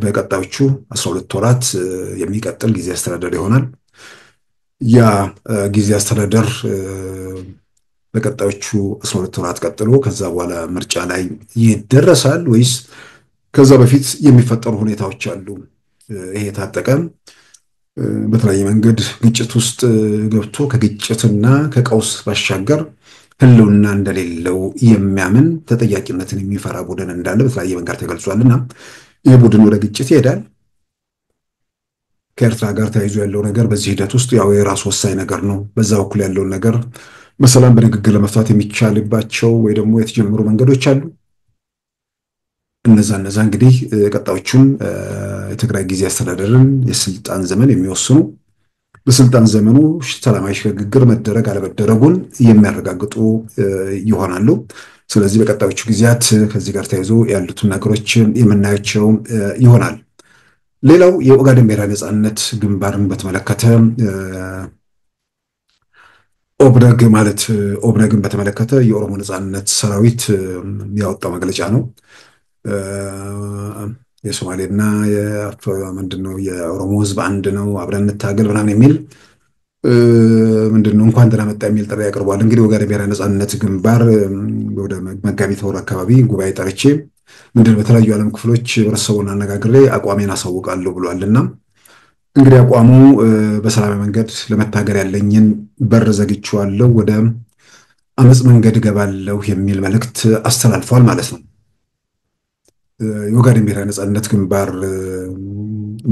A: በቀጣዮቹ 12 ወራት የሚቀጥል ጊዜ አስተዳደር ይሆናል። ያ ጊዜ አስተዳደር በቀጣዮቹ 12 ወራት ቀጥሎ ከዛ በኋላ ምርጫ ላይ ይደረሳል ወይስ ከዛ በፊት የሚፈጠሩ ሁኔታዎች አሉ? ይሄ ታጠቀ በተለያየ መንገድ ግጭት ውስጥ ገብቶ ከግጭትና ከቀውስ ባሻገር ህልውና እንደሌለው የሚያምን ተጠያቂነትን የሚፈራ ቡድን እንዳለ በተለያየ መንገድ ተገልጿልና ይሄ ቡድን ወደ ግጭት ይሄዳል። ከኤርትራ ጋር ተያይዞ ያለው ነገር በዚህ ሂደት ውስጥ ያው የራሱ ወሳኝ ነገር ነው። በዛ በኩል ያለውን ነገር በሰላም በንግግር ለመፍታት የሚቻልባቸው ወይ ደግሞ የተጀመሩ መንገዶች አሉ። እነዛ እንግዲህ ቀጣዮቹን የትግራይ ጊዜ አስተዳደርን የስልጣን ዘመን የሚወስኑ በስልጣን ዘመኑ ሰላማዊ ሽግግር መደረግ አለመደረጉን የሚያረጋግጡ ይሆናሉ። ስለዚህ በቀጣዮቹ ጊዜያት ከዚህ ጋር ተያይዞ ያሉትን ነገሮች የምናያቸው ይሆናል። ሌላው የኦጋዴን ብሔራዊ ነጻነት ግንባርን በተመለከተ ኦብነግን በተመለከተ የኦሮሞ ነጻነት ሰራዊት ያወጣው መግለጫ ነው። የሶማሌና ምንድነው የኦሮሞ ህዝብ አንድ ነው፣ አብረን እንታገል ምናምን የሚል ምንድነው እንኳን ደህና መጣ የሚል ጥሪ ያቀርቧል። እንግዲህ ኦጋዴን ብሔራዊ ነጻነት ግንባር ወደ መጋቢት ወር አካባቢ ጉባኤ ጠርቼ ምንድነው በተለያዩ ዓለም ክፍሎች ህብረተሰቡን አነጋግሬ አቋሜን አሳውቃለሁ ብሏልና እንግዲህ አቋሙ በሰላማዊ መንገድ ለመታገል ያለኝን በር ዘግቼዋለሁ፣ ወደ አመጽ መንገድ እገባለሁ የሚል መልእክት አስተላልፏል ማለት ነው። የኦጋዴን ብሔራዊ ነጻነት ግንባር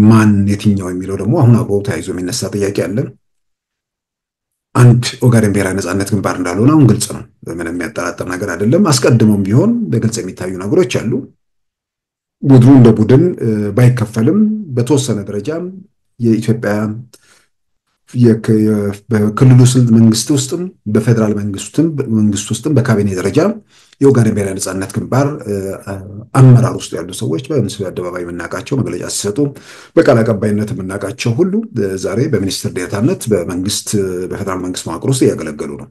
A: ማን የትኛው የሚለው ደግሞ አሁን አብሮ ተያይዞ የሚነሳ ጥያቄ አለ። አንድ ኦጋዴን ብሔራዊ ነጻነት ግንባር እንዳልሆነ አሁን ግልጽ ነው። ምንም የሚያጠራጥር ነገር አይደለም። አስቀድሞም ቢሆን በግልጽ የሚታዩ ነገሮች አሉ። ቡድኑ እንደ ቡድን ባይከፈልም በተወሰነ ደረጃ የኢትዮጵያ በክልሉ መንግስት ውስጥም በፌደራል መንግስት ውስጥም በካቢኔ ደረጃ የኦጋዴን ብሔራዊ ነጻነት ግንባር አመራር ውስጥ ያሉ ሰዎች በምስሉ አደባባይ የምናውቃቸው መግለጫ ሲሰጡ በቃል አቀባይነት የምናውቃቸው ሁሉ ዛሬ በሚኒስትር ዴኤታነት በፌደራል መንግስት መዋቅር ውስጥ እያገለገሉ ነው።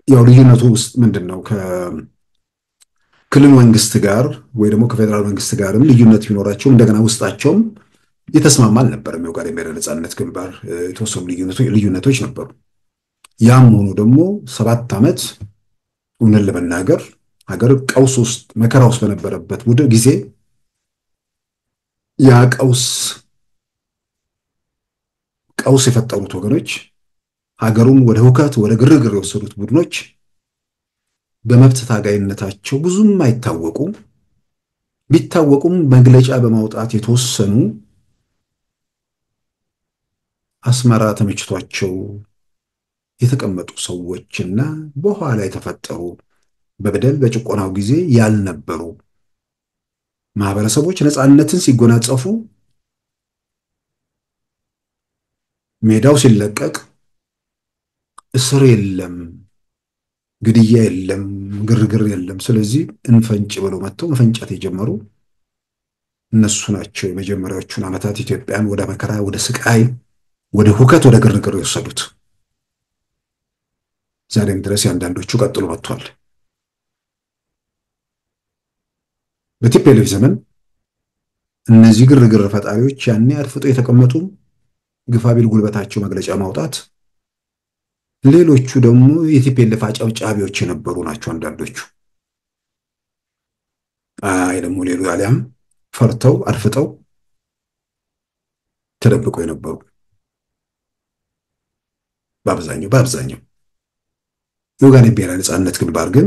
A: ያው ልዩነቱ ውስጥ ምንድን ነው? ከክልል መንግስት ጋር ወይ ደግሞ ከፌደራል መንግስት ጋርም ልዩነት ቢኖራቸው እንደገና ውስጣቸውም የተስማማ አልነበረም። የኦጋዴን ብሔራዊ ነጻነት ግንባር የተወሰኑ ልዩነቶች ነበሩ። ያም ሆኖ ደግሞ 7 ዓመት እውነት ለመናገር ሀገር ቀውስ ውስጥ መከራ ውስጥ በነበረበት ጊዜ ያ ቀውስ የፈጠሩት ወገኖች ሀገሩን ወደ ሁከት ወደ ግርግር የወሰዱት ቡድኖች በመብት ታጋይነታቸው ብዙም ቢታወቁም መግለጫ በማውጣት የተወሰኑ አስመራ ተመችቷቸው የተቀመጡ ሰዎችና በኋላ የተፈጠሩ በበደል በጭቆናው ጊዜ ያልነበሩ ማህበረሰቦች ነፃነትን ሲጎናጸፉ ሜዳው ሲለቀቅ እስር የለም፣ ግድያ የለም፣ ግርግር የለም። ስለዚህ እንፈንጭ ብለው መጥተው መፈንጨት የጀመሩ እነሱ ናቸው። የመጀመሪያዎቹን ዓመታት ኢትዮጵያን ወደ መከራ፣ ወደ ስቃይ፣ ወደ ሁከት፣ ወደ ግርግር የወሰዱት። ዛሬም ድረስ ያንዳንዶቹ ቀጥሎ መጥቷል። በቲፒኤልኤፍ ዘመን እነዚህ ግርግር ፈጣሪዎች ያኔ አድፍጦ የተቀመጡ ግፋቢል ጉልበታቸው መግለጫ ማውጣት፣ ሌሎቹ ደግሞ የቲፒኤልኤፍ አጨብጫቢዎች የነበሩ ናቸው። አንዳንዶቹ ደግሞ ሌሉ ያሊያም ፈርተው አድፍጠው ተደብቀው የነበሩ በአብዛኛው የኦጋዴን ብሔራዊ ነጻነት ግንባር ግን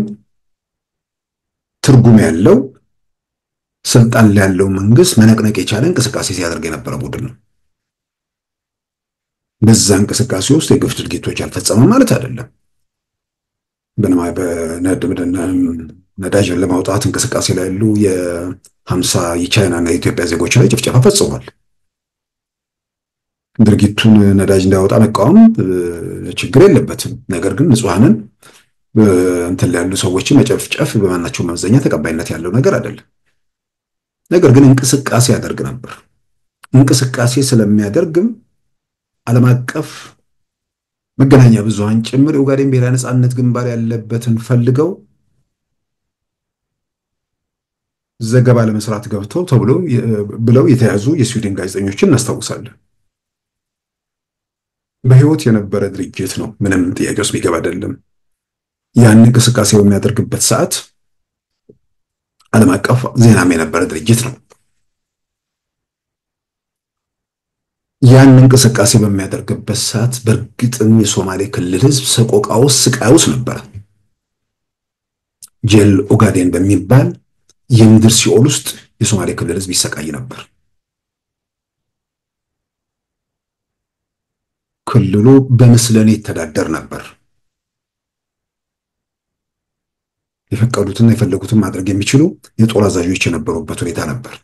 A: ትርጉም ያለው ስልጣን ላይ ያለው መንግስት መነቅነቅ የቻለ እንቅስቃሴ ሲያደርግ የነበረ ቡድን ነው። በዛ እንቅስቃሴ ውስጥ የግፍ ድርጊቶች አልፈጸመም ማለት አይደለም። ነዳጅን ለማውጣት እንቅስቃሴ ላይ ያሉ የ50 የቻይናና የኢትዮጵያ ዜጎች ላይ ጭፍጨፋ ፈጽሟል። ድርጊቱን ነዳጅ እንዳይወጣ መቃወም ችግር የለበትም። ነገር ግን ንጹሃንን እንትን ላይ ያሉ ሰዎችን መጨፍጨፍ በማናቸው መመዘኛ ተቀባይነት ያለው ነገር አይደለም። ነገር ግን እንቅስቃሴ ያደርግ ነበር። እንቅስቃሴ ስለሚያደርግም ዓለም አቀፍ መገናኛ ብዙሃን ጭምር የኦጋዴን ብሔራዊ ነጻነት ግንባር ያለበትን ፈልገው ዘገባ ለመስራት ገብተው ብለው የተያዙ የስዊድን ጋዜጠኞችን እናስታውሳለን። በህይወት የነበረ ድርጅት ነው። ምንም ጥያቄ ውስጥ የሚገባ አይደለም። ያን እንቅስቃሴ በሚያደርግበት ሰዓት ዓለም አቀፍ ዜናም የነበረ ድርጅት ነው። ያን እንቅስቃሴ በሚያደርግበት ሰዓት በእርግጥም የሶማሌ ክልል ህዝብ ስቃይ ውስጥ ነበር። ጄል ኦጋዴን በሚባል የምድር ሲኦል ውስጥ የሶማሌ ክልል ህዝብ ይሰቃይ ነበር። ክልሉ በምስለኔ ይተዳደር ነበር። የፈቀዱትና የፈለጉትን ማድረግ የሚችሉ የጦር አዛዦች የነበሩበት ሁኔታ ነበር።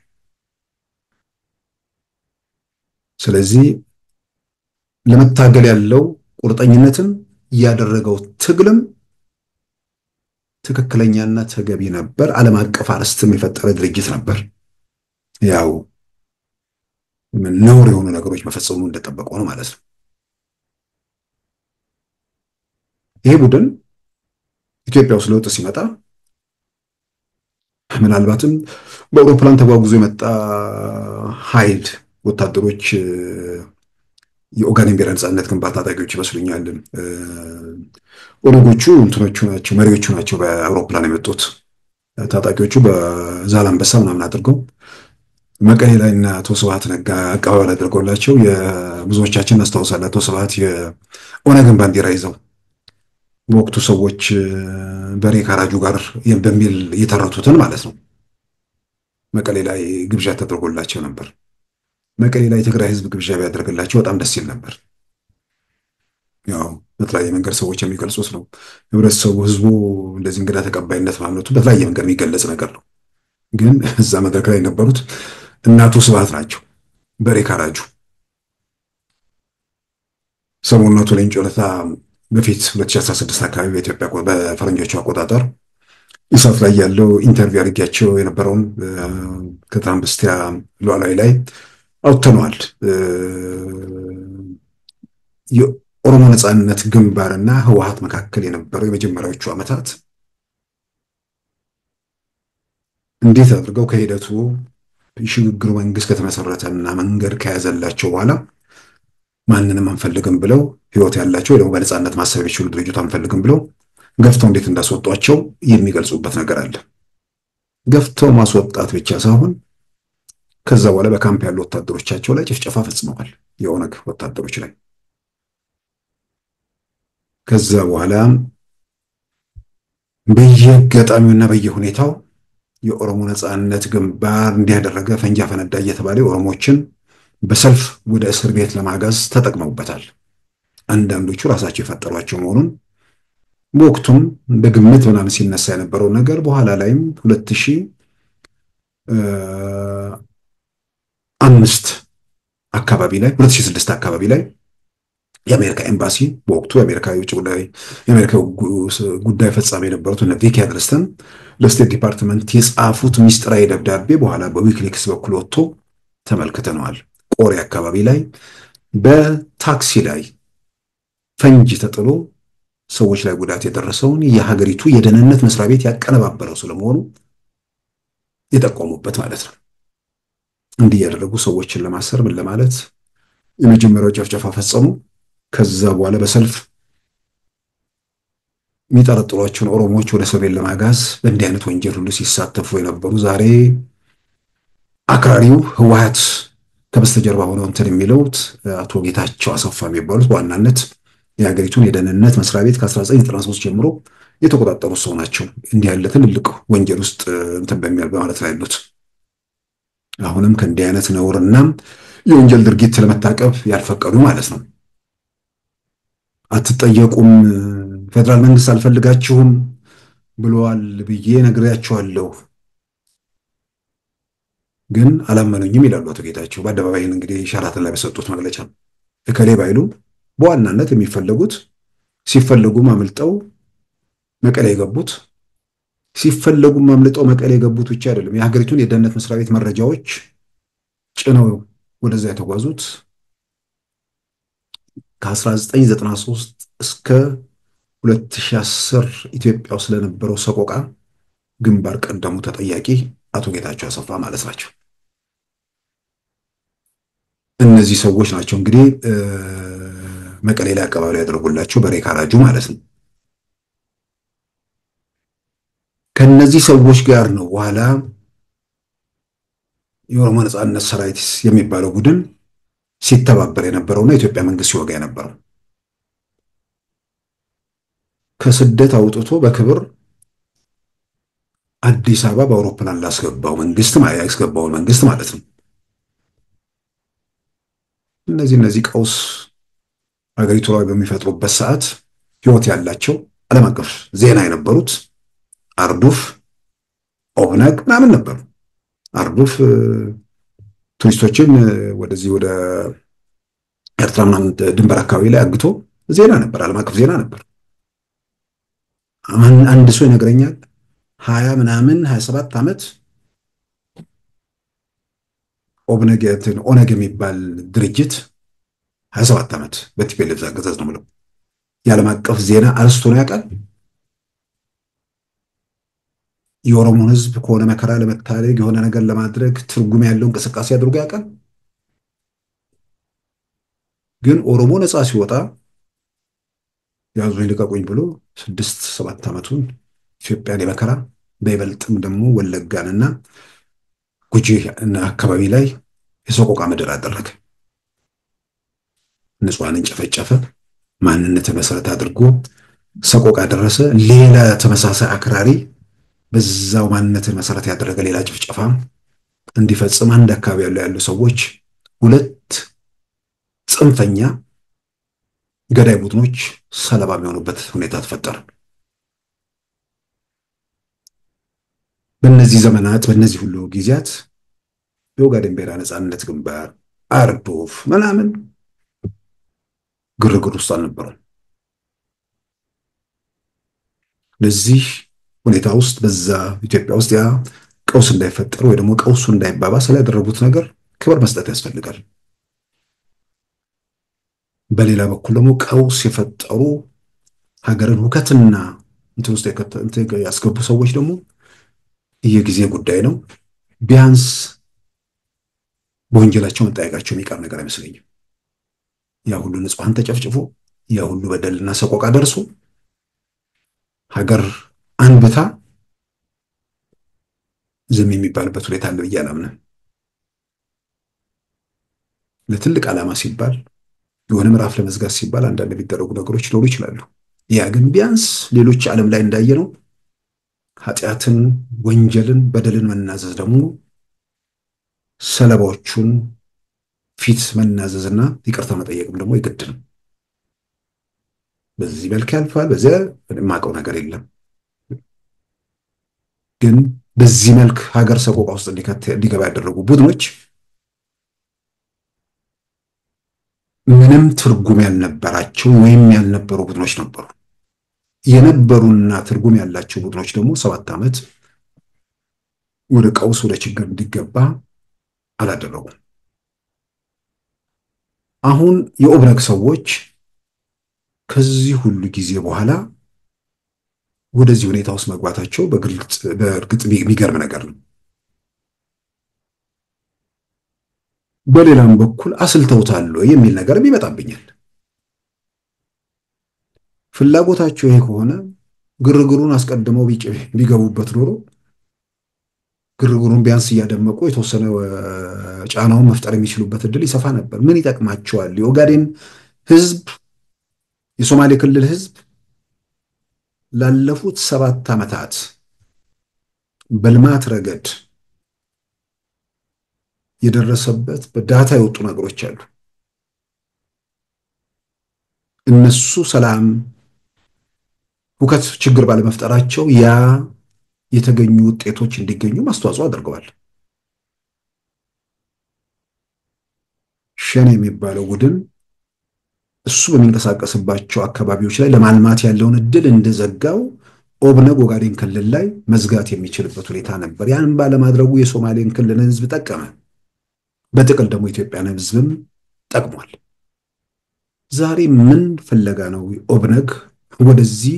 A: ስለዚህ ለመታገል ያለው ቁርጠኝነትም ያደረገው ትግልም ትክክለኛና ተገቢ ነበር። ዓለም አቀፍ አርዕስትም የፈጠረ ድርጅት ነበር። ያው ነውር የሆኑ ነገሮች መፈጸሙ እንደጠበቀው ነው ማለት ነው። ይሄ ቡድን ኢትዮጵያ ውስጥ ለውጥ ሲመጣ ምናልባትም በአውሮፕላን ተጓጉዞ የመጣ ኃይል ወታደሮች የኦጋዴን ብሔራዊ ነጻነት ግንባታ ታጣቂዎች ይመስሉኛል። ኦነጎቹ እንትኖቹ ናቸው፣ መሪዎቹ ናቸው በአውሮፕላን የመጡት። ታጣቂዎቹ በዛላምበሳ ምናምን አድርገው መቀሌ ላይ እና አቶ ስብሐት ነጋ አቀባበል አድርገውላቸው የብዙዎቻችን እናስታውሳለን። አቶ ስብሐት የኦነግን ባንዲራ ይዘው በወቅቱ ሰዎች በሬ ካራጁ ጋር በሚል የተረቱትን ማለት ነው መቀሌ ላይ ግብዣ ተደርጎላቸው ነበር። መቀሌ ላይ የትግራይ ህዝብ ግብዣ ቢያደርግላቸው በጣም ደስ ይል ነበር። ያው በተለያየ መንገድ ሰዎች የሚገልጹት ነው። ህብረተሰቡ፣ ህዝቡ እንደዚህ እንግዳ ተቀባይነት ማምለቱ በተለያየ መንገድ የሚገለጽ ነገር ነው። ግን እዛ መድረክ ላይ የነበሩት እናቱ ስብሐት ናቸው በሬ ካራጁ። ሰሞኑን አቶ ሌንጮ ለታ በፊት 2016 አካባቢ በኢትዮጵያ በፈረንጆቹ አቆጣጠር ኢሳት ላይ ያለው ኢንተርቪው አድርጌያቸው የነበረውን ከትናንት በስቲያ ሉዓላዊ ላይ አውጥተነዋል። የኦሮሞ ነጻነት ግንባርና ህወሓት መካከል የነበረው የመጀመሪያዎቹ ዓመታት እንዴት አድርገው ከሂደቱ የሽግግሩ መንግስት ከተመሰረተና መንገድ ከያዘላቸው በኋላ ማንንም አንፈልግም ብለው ህይወት ያላቸው ደግሞ በነጻነት ማሰብ የሚችሉ ድርጅት አንፈልግም ብለው ገፍተው እንዴት እንዳስወጧቸው የሚገልጹበት ነገር አለ። ገፍተው ማስወጣት ብቻ ሳይሆን ከዛ በኋላ በካምፕ ያሉ ወታደሮቻቸው ላይ ጭፍጨፋ ፈጽመዋል፣ የኦነግ ወታደሮች ላይ። ከዛ በኋላ በየአጋጣሚውና በየሁኔታው የኦሮሞ ነጻነት ግንባር እንዲያደረገ ፈንጃ ፈነዳ እየተባለ ኦሮሞችን በሰልፍ ወደ እስር ቤት ለማጋዝ ተጠቅመውበታል። አንዳንዶቹ ራሳቸው የፈጠሯቸው መሆኑን በወቅቱም በግምት ምናምን ሲነሳ የነበረው ነገር በኋላ ላይም 2005 አካባቢ ላይ 2006 አካባቢ ላይ የአሜሪካ ኤምባሲ በወቅቱ የአሜሪካ የውጭ ጉዳይ ፈጻሚ የነበሩት እነ ቪኪ አድልስተን ለስቴት ዲፓርትመንት የጻፉት ሚስጥራዊ ደብዳቤ በኋላ በዊኪሊክስ በኩል ወጥቶ ተመልክተነዋል። ቆሬ አካባቢ ላይ በታክሲ ላይ ፈንጅ ተጥሎ ሰዎች ላይ ጉዳት የደረሰውን የሀገሪቱ የደህንነት መስሪያ ቤት ያቀነባበረው ስለመሆኑ የጠቆሙበት ማለት ነው። እንዲህ ያደረጉ ሰዎችን ለማሰር ምን ለማለት የመጀመሪያው ጨፍጨፋ ፈጸሙ። ከዛ በኋላ በሰልፍ የሚጠረጥሯቸውን ኦሮሞዎች ወደ እስር ቤት ለማጋዝ በእንዲህ አይነት ወንጀል ሁሉ ሲሳተፉ የነበሩ ዛሬ አክራሪው ህወሓት ከበስተጀርባ ሆነው እንትን የሚለውት አቶ ጌታቸው አሰፋ የሚባሉት በዋናነት የሀገሪቱን የደህንነት መስሪያ ቤት ከ1993 ጀምሮ የተቆጣጠሩት ሰው ናቸው። እንዲህ ያለ ትልልቅ ወንጀል ውስጥ እንትን በማለት ላይ ያሉት አሁንም ከእንዲህ አይነት ነውርና የወንጀል ድርጊት ለመታቀብ ያልፈቀዱ ማለት ነው። አትጠየቁም፣ ፌደራል መንግስት አልፈልጋችሁም ብለዋል ብዬ ነግሬያቸዋለሁ፣ ግን አላመኑኝም ይላሉ አቶ ጌታቸው። በአደባባይ እንግዲህ ሸራተን ላይ በሰጡት መግለጫ እከሌ ባይሉ በዋናነት የሚፈለጉት ሲፈለጉም አምልጠው መቀሌ የገቡት ሲፈለጉም አምልጠው መቀሌ የገቡት ብቻ አይደለም፣ የሀገሪቱን የደህንነት መስሪያ ቤት መረጃዎች ጭነው ወደዛ የተጓዙት ከ1993 እስከ 2010 ኢትዮጵያ ውስጥ ለነበረው ሰቆቃ ግንባር ቀደሙ ተጠያቂ አቶ ጌታቸው አሰፋ ማለት ናቸው። እነዚህ ሰዎች ናቸው እንግዲህ መቀሌ ላይ አቀባበል ያደረጉላቸው በሬ ካራጁ ማለት ነው። ከነዚህ ሰዎች ጋር ነው በኋላ የኦሮሞ ነጻነት ሰራዊት የሚባለው ቡድን ሲተባበር የነበረውና የኢትዮጵያ መንግስት ሲወጋ የነበረው። ከስደት አውጥቶ በክብር አዲስ አበባ በአውሮፕላን ላስገባው መንግስት ማለት ነው። እነዚህ ቀውስ ሀገሪቱ ላይ በሚፈጥሩበት ሰዓት ህይወት ያላቸው ዓለም አቀፍ ዜና የነበሩት አርዱፍ፣ ኦብነግ ምናምን ነበሩ። አርዱፍ ቱሪስቶችን ወደዚህ ወደ ኤርትራ ምናምን ድንበር አካባቢ ላይ አግቶ ዜና ነበር፣ ዓለም አቀፍ ዜና ነበር። አንድ ሰው ይነግረኛል 27 ዓመት ኦነግ የሚባል ድርጅት 27 ዓመት በቲፒኤልኤፍ አገዛዝ ነው ብለው የዓለም አቀፍ ዜና አርስቶ ነው ያውቃል። የኦሮሞን ህዝብ ከሆነ መከራ ለመታደግ የሆነ ነገር ለማድረግ ትርጉም ያለው እንቅስቃሴ አድርጎ ያውቃል። ግን ኦሮሞ ነፃ ሲወጣ ያዙኝ ልቀቁኝ ብሎ 6-7 ዓመቱን ኢትዮጵያን የመከራ በይበልጥም ደግሞ ወለጋንና ጉጂ አካባቢ ላይ የሰቆቃ ምድር አደረገ። ንጹሃንን ጨፈጨፈ። ማንነት መሰረት አድርጎ ሰቆቃ ደረሰ። ሌላ ተመሳሳይ አክራሪ በዛው ማንነት መሰረት ያደረገ ሌላ ጭፍጨፋ እንዲፈጽም አንድ አካባቢ ያሉ ሰዎች ሁለት ጽንፈኛ ገዳይ ቡድኖች ሰለባ የሚሆኑበት ሁኔታ ተፈጠረ። በእነዚህ ዘመናት በእነዚህ ሁሉ ጊዜያት የኦጋዴን ብሔራዊ ነፃነት ግንባር አርዱፍ ምናምን ግርግር ውስጥ አልነበረም። ለዚህ ሁኔታ ውስጥ በዛ ኢትዮጵያ ውስጥ ያ ቀውስ እንዳይፈጠር ወይ ደግሞ ቀውሱ እንዳይባባስ ስላደረጉት ነገር ክብር መስጠት ያስፈልጋል። በሌላ በኩል ደግሞ ቀውስ የፈጠሩ ሀገርን ሁከትና እንትን ውስጥ ያስገቡ ሰዎች ደግሞ የጊዜ ጉዳይ ነው። ቢያንስ በወንጀላቸው መጠየቃቸው የሚቀር ነገር አይመስለኝም። ያ ሁሉ ንጹሃን ተጨፍጭፎ ያ ሁሉ በደልና ሰቆቃ ደርሶ ሀገር አንብታ ዝም የሚባልበት ሁኔታ አለ ብዬ አላምንም። ለትልቅ ዓላማ ሲባል የሆነ ምዕራፍ ለመዝጋት ሲባል አንዳንድ የሚደረጉ ነገሮች ሊኖሩ ይችላሉ። ያ ግን ቢያንስ ሌሎች ዓለም ላይ እንዳየነው ኃጢአትን፣ ወንጀልን፣ በደልን መናዘዝ ደግሞ ሰለባዎቹን ፊት መናዘዝና ይቅርታ መጠየቅም ደግሞ ይግድ ነው። በዚህ መልክ ያልፋል። በዚያ የማውቀው ነገር የለም። ግን በዚህ መልክ ሀገር ሰቆቃ ውስጥ እንዲገባ ያደረጉ ቡድኖች ምንም ትርጉም ያልነበራቸው ወይም ያልነበሩ ቡድኖች ነበሩ። የነበሩና ትርጉም ያላቸው ቡድኖች ደግሞ 7 ዓመት ወደ ቀውስ ወደ ችግር እንዲገባ አላደረጉም። አሁን የኦብነግ ሰዎች ከዚህ ሁሉ ጊዜ በኋላ ወደዚህ ሁኔታ ውስጥ መግባታቸው በእርግጥ የሚገርም ነገር ነው። በሌላም በኩል አስልተውታል የሚል ነገርም ይመጣብኛል። ፍላጎታቸው ይሄ ከሆነ ግርግሩን አስቀድመው ቢገቡበት ኖሮ ግርግሩን ቢያንስ እያደመቁ የተወሰነ ጫናውን መፍጠር የሚችሉበት እድል ይሰፋ ነበር። ምን ይጠቅማቸዋል? የኦጋዴን ህዝብ፣ የሶማሌ ክልል ህዝብ ላለፉት 7 ዓመታት በልማት ረገድ የደረሰበት በዳታ የወጡ ነገሮች አሉ። እነሱ ሰላም፣ ሁከት፣ ችግር ባለመፍጠራቸው ያ የተገኙ ውጤቶች እንዲገኙ ማስተዋጽኦ አድርገዋል። ሸኔ የሚባለው ቡድን እሱ በሚንቀሳቀስባቸው አካባቢዎች ላይ ለማልማት ያለውን እድል እንደዘጋው ኦብነግ ኦጋዴን ክልል ላይ መዝጋት የሚችልበት ሁኔታ ነበር። ያን ባለማድረጉ የሶማሌን ክልል ህዝብ ጠቀመ። በጥቅል ደግሞ ኢትዮጵያን ህዝብም ጠቅሟል። ዛሬ ምን ፍለጋ ነው ኦብነግ ወደዚህ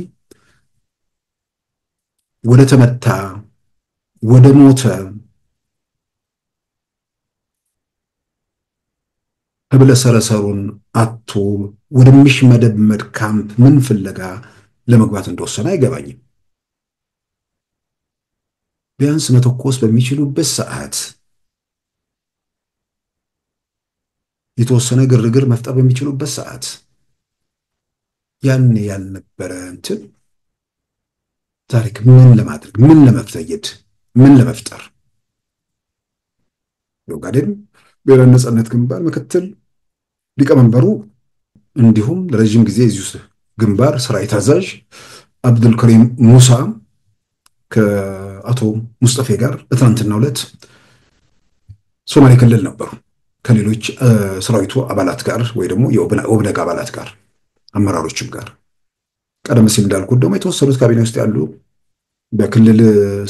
A: ወደ ተመታ ወደ ሞተ ህብለ ሰረሰሩን አቶ ወደሚሽመደመድ ካምፕ ምን ፍለጋ ለመግባት እንደወሰነ አይገባኝም። ቢያንስ መተኮስ በሚችሉበት ሰዓት የተወሰነ ግርግር መፍጠር በሚችሉበት ሰዓት ያን ያልነበረ እንትን ታሪክ ምን ለማድረግ ምን ለመፍተየድ ምን ለመፍጠር የኦጋዴን ብሔራዊ ነፃነት ግንባር ምክትል ሊቀመንበሩ እንዲሁም ለረጅም ጊዜ እዚሁ ግንባር ሰራዊት አዛዥ አብዱልከሪም ሙሳ ከአቶ ሙስጠፌ ጋር በትናንትናው ዕለት ሶማሌ ክልል ነበሩ። ከሌሎች ሰራዊቱ አባላት ጋር ወይ ደግሞ የኦብነግ አባላት ጋር አመራሮችም ጋር ቀደም ሲል እንዳልኩት ደግሞ የተወሰኑት ካቢኔ ውስጥ ያሉ በክልል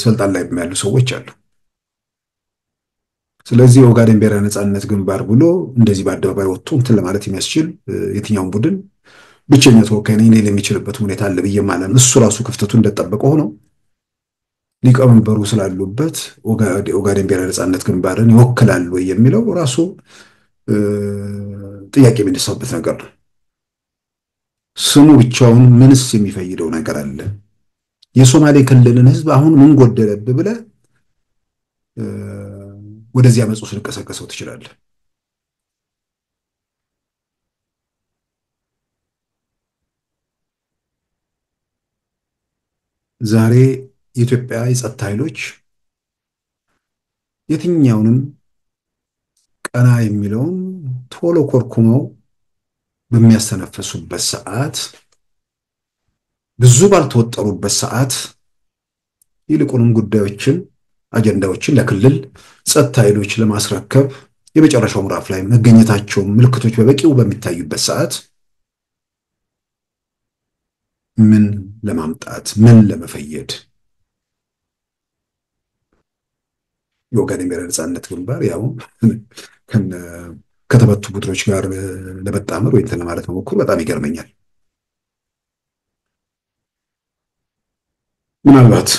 A: ስልጣን ላይ ያሉ ሰዎች አሉ። ስለዚህ የኦጋዴን ብሔራዊ ነፃነት ግንባር ብሎ እንደዚህ በአደባባይ ወጥቶ እንትን ለማለት የሚያስችል የትኛውን ቡድን ብቸኛ ተወካይ ነኝ ሊል የሚችልበት ሁኔታ አለ ብዬ ማለት ነው። እሱ ራሱ ክፍተቱ እንደጠበቀ ሆኖ ሊቀመንበሩ ስላሉበት ኦጋዴን ብሔራዊ ነፃነት ግንባርን ይወክላል ወይ የሚለው ራሱ ጥያቄ የሚነሳበት ነገር ነው። ስሙ ብቻውን ምንስ የሚፈይደው ነገር አለ? የሶማሌ ክልልን ህዝብ አሁን ምን ጎደለብ ብለህ ወደዚህ አመጽ ውስጥ ልቀሰቀሰው ትችላለህ? ዛሬ የኢትዮጵያ የጸጥታ ኃይሎች የትኛውንም ቀና የሚለውን ቶሎ ኮርኩመው በሚያስተነፍሱበት ሰዓት፣ ብዙ ባልተወጠሩበት ሰዓት ይልቁንም ጉዳዮችን አጀንዳዎችን ለክልል ጸጥታ ኃይሎች ለማስረከብ የመጨረሻው ምዕራፍ ላይ መገኘታቸው ምልክቶች በበቂው በሚታዩበት ሰዓት ምን ለማምጣት ምን ለመፈየድ የኦጋዴን ብሔራዊ ነፃነት ግንባር ያው ከተመቱ ቡድኖች ጋር ለመጣመር ወይ እንትን ለማለት መሞከሩ በጣም ይገርመኛል። ምናልባት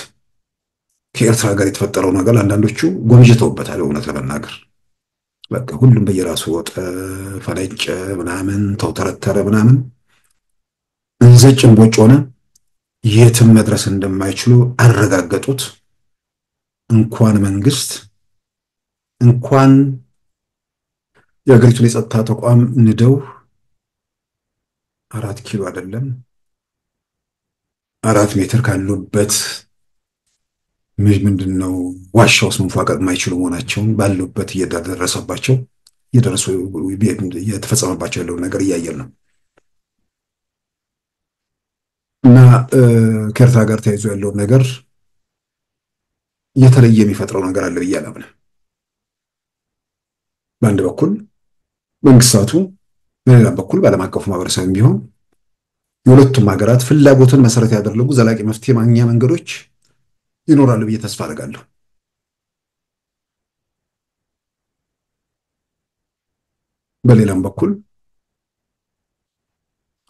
A: ከኤርትራ ጋር የተፈጠረው ነገር አንዳንዶቹ ጎምጅተውበታል። እውነት ለመናገር በቃ ሁሉም በየራሱ ወጠ፣ ፈነጨ፣ ምናምን ተውተረተረ፣ ምናምን እንዘጭ እንቦጭ ሆነ። የትም መድረስ እንደማይችሉ አረጋገጡት። እንኳን መንግስት እንኳን የሀገሪቱን የጸጥታ ተቋም ንደው 4 ኪሎ አይደለም 4 ሜትር ካሉበት ምንድነው ዋሻ ውስጥ መንፏቀቅ የማይችሉ መሆናቸውን ባሉበት እየተፈጸመባቸው ያለውን ነገር እያየን ነው። እና ከኤርትራ ጋር ተያይዞ ያለውን ነገር የተለየ የሚፈጥረው ነገር አለ ብዬ አላምንም። በአንድ በኩል መንግስታቱ፣ በሌላ በኩል በዓለም አቀፉ ማህበረሰብም ቢሆን የሁለቱም ሀገራት ፍላጎትን መሰረት ያደረጉ ዘላቂ መፍትሄ ማግኛ መንገዶች ይኖራሉ ብዬ ተስፋ አደርጋለሁ። በሌላም በኩል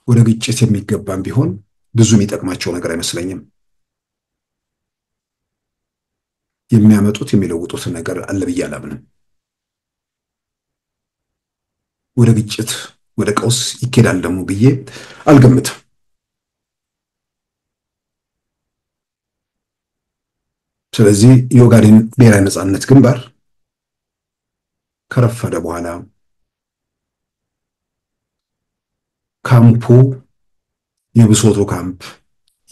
A: ወደ ግጭት የሚገባም ቢሆን ብዙ የሚጠቅማቸው ነገር አይመስለኝም። የሚያመጡት የሚለውጡትን ነገር አለ ብዬ አላምንም። ወደ ግጭት ወደ ቀውስ ይኬዳል ደግሞ ብዬ አልገምትም። ስለዚህ የኦጋዴን ብሔራዊ ነፃነት ግንባር ከረፈደ በኋላ ካምፑ የብሶቶ ካምፕ፣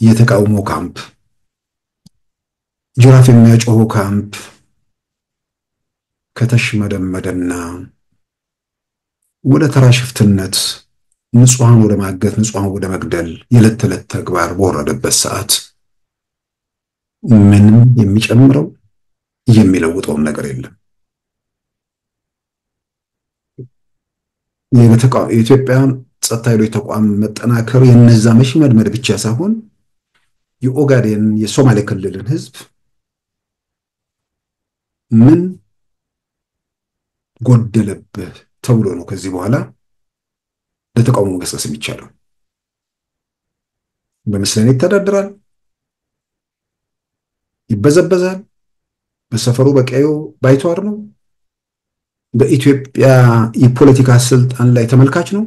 A: የተቃውሞ ካምፕ፣ ጅራፍ የሚያጮሁ ካምፕ ከተሽመደመደና ወደ ተራ ሽፍትነት፣ ንጹሃን ወደ ማገት፣ ንጹሃን ወደ መግደል የዕለት ተዕለት ተግባር በወረደበት ሰዓት ምንም የሚጨምረው የሚለውጠውም ነገር የለም። የኢትዮጵያ ጸጥታ ኃይሎች ተቋም መጠናከር የነዛ መሽመድመድ ብቻ ሳይሆን የኦጋዴን የሶማሌ ክልልን ህዝብ ምን ጎደለብህ ተብሎ ነው ከዚህ በኋላ ለተቃውሞ መገሰጽ የሚቻለው። በምስለኔ ይተዳደራል፣ ይበዘበዛል፣ በሰፈሩ በቀዩ ባይተዋር ነው፣ በኢትዮጵያ የፖለቲካ ስልጣን ላይ ተመልካች ነው።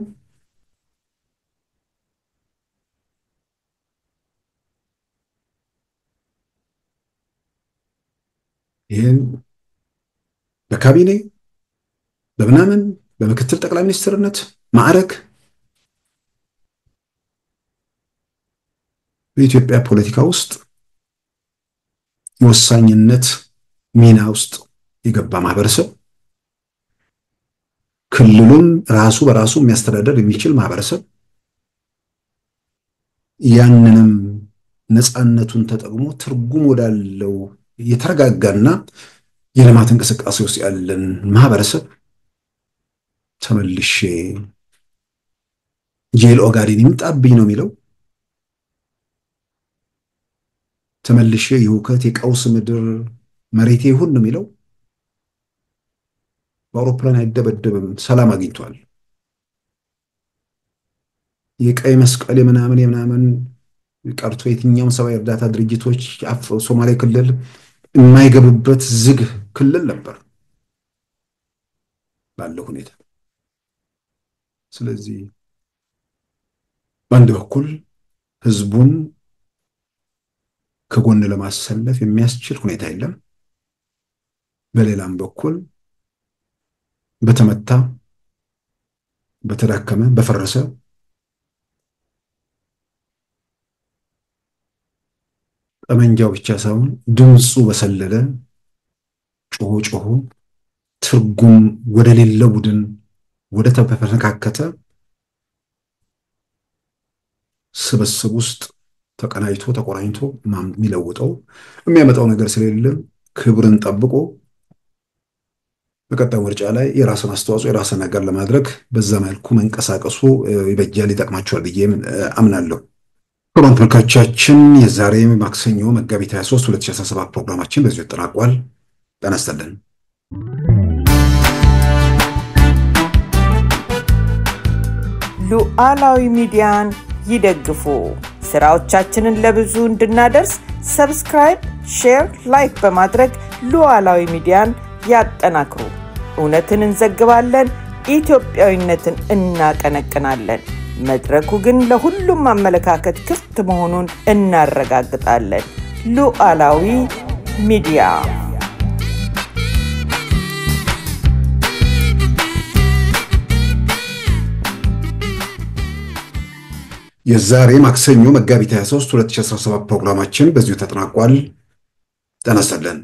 A: ይህን በካቢኔ በምናምን በምክትል ጠቅላይ ሚኒስትርነት ማዕረግ በኢትዮጵያ ፖለቲካ ውስጥ የወሳኝነት ሚና ውስጥ የገባ ማህበረሰብ፣ ክልሉን ራሱ በራሱ የሚያስተዳደር የሚችል ማህበረሰብ፣ ያንንም ነፃነቱን ተጠቅሞ ትርጉም ወዳለው የተረጋጋና የልማት እንቅስቃሴ ውስጥ ያለን ማህበረሰብ ተመልሼ ጄል ኦጋዴን ይምጣብኝ ነው የሚለው? ተመልሼ የሁከት የቀውስ ምድር መሬቴ ይሁን ነው የሚለው? በአውሮፕላን አይደበደብም፣ ሰላም አግኝቷል። የቀይ መስቀል የምናምን ቀርቶ የትኛውም ሰብአዊ እርዳታ ድርጅቶች ሶማሌ ክልል የማይገቡበት ዝግ ክልል ነበር ባለው ሁኔታ። ስለዚህ በአንድ በኩል ህዝቡን ከጎን ለማሰለፍ የሚያስችል ሁኔታ የለም። በሌላም በኩል በተመታ በተዳከመ በፈረሰ ጠመንጃው ብቻ ሳይሆን ድምፁ በሰለለ ጮሆ ትርጉም ወደ ሌለ ቡድን ወደ ተፈነካከተ ስብስብ ውስጥ ተቀናይቶ ተቆራኝቶ የሚለውጠው የሚያመጣው ነገር ስለሌለ ክብርን ጠብቆ በቀጣዩ ምርጫ ላይ የራስን አስተዋጽኦ የራስን ነገር ለማድረግ በዛ መልኩ መንቀሳቀሱ ይበጃል፣ ይጠቅማቸዋል ብዬ አምናለሁ። ክቡራን ተመልካቾቻችን የዛሬ ማክሰኞ መጋቢት 23 2017 ፕሮግራማችን በዚሁ ተጠናቋል። ጤና ይስጥልን።
B: ሉዓላዊ ሚዲያን ይደግፉ። ስራዎቻችንን ለብዙ እንድናደርስ ሰብስክራይብ፣ ሼር፣ ላይክ በማድረግ ሉዓላዊ ሚዲያን ያጠናክሩ። እውነትን እንዘግባለን፣ ኢትዮጵያዊነትን እናቀነቅናለን። መድረኩ ግን ለሁሉም አመለካከት ክፍት መሆኑን እናረጋግጣለን። ሉዓላዊ ሚዲያ
A: የዛሬ ማክሰኞ መጋቢት 23 2017 ፕሮግራማችን በዚሁ ተጠናቋል። ጤና ይስጥልን።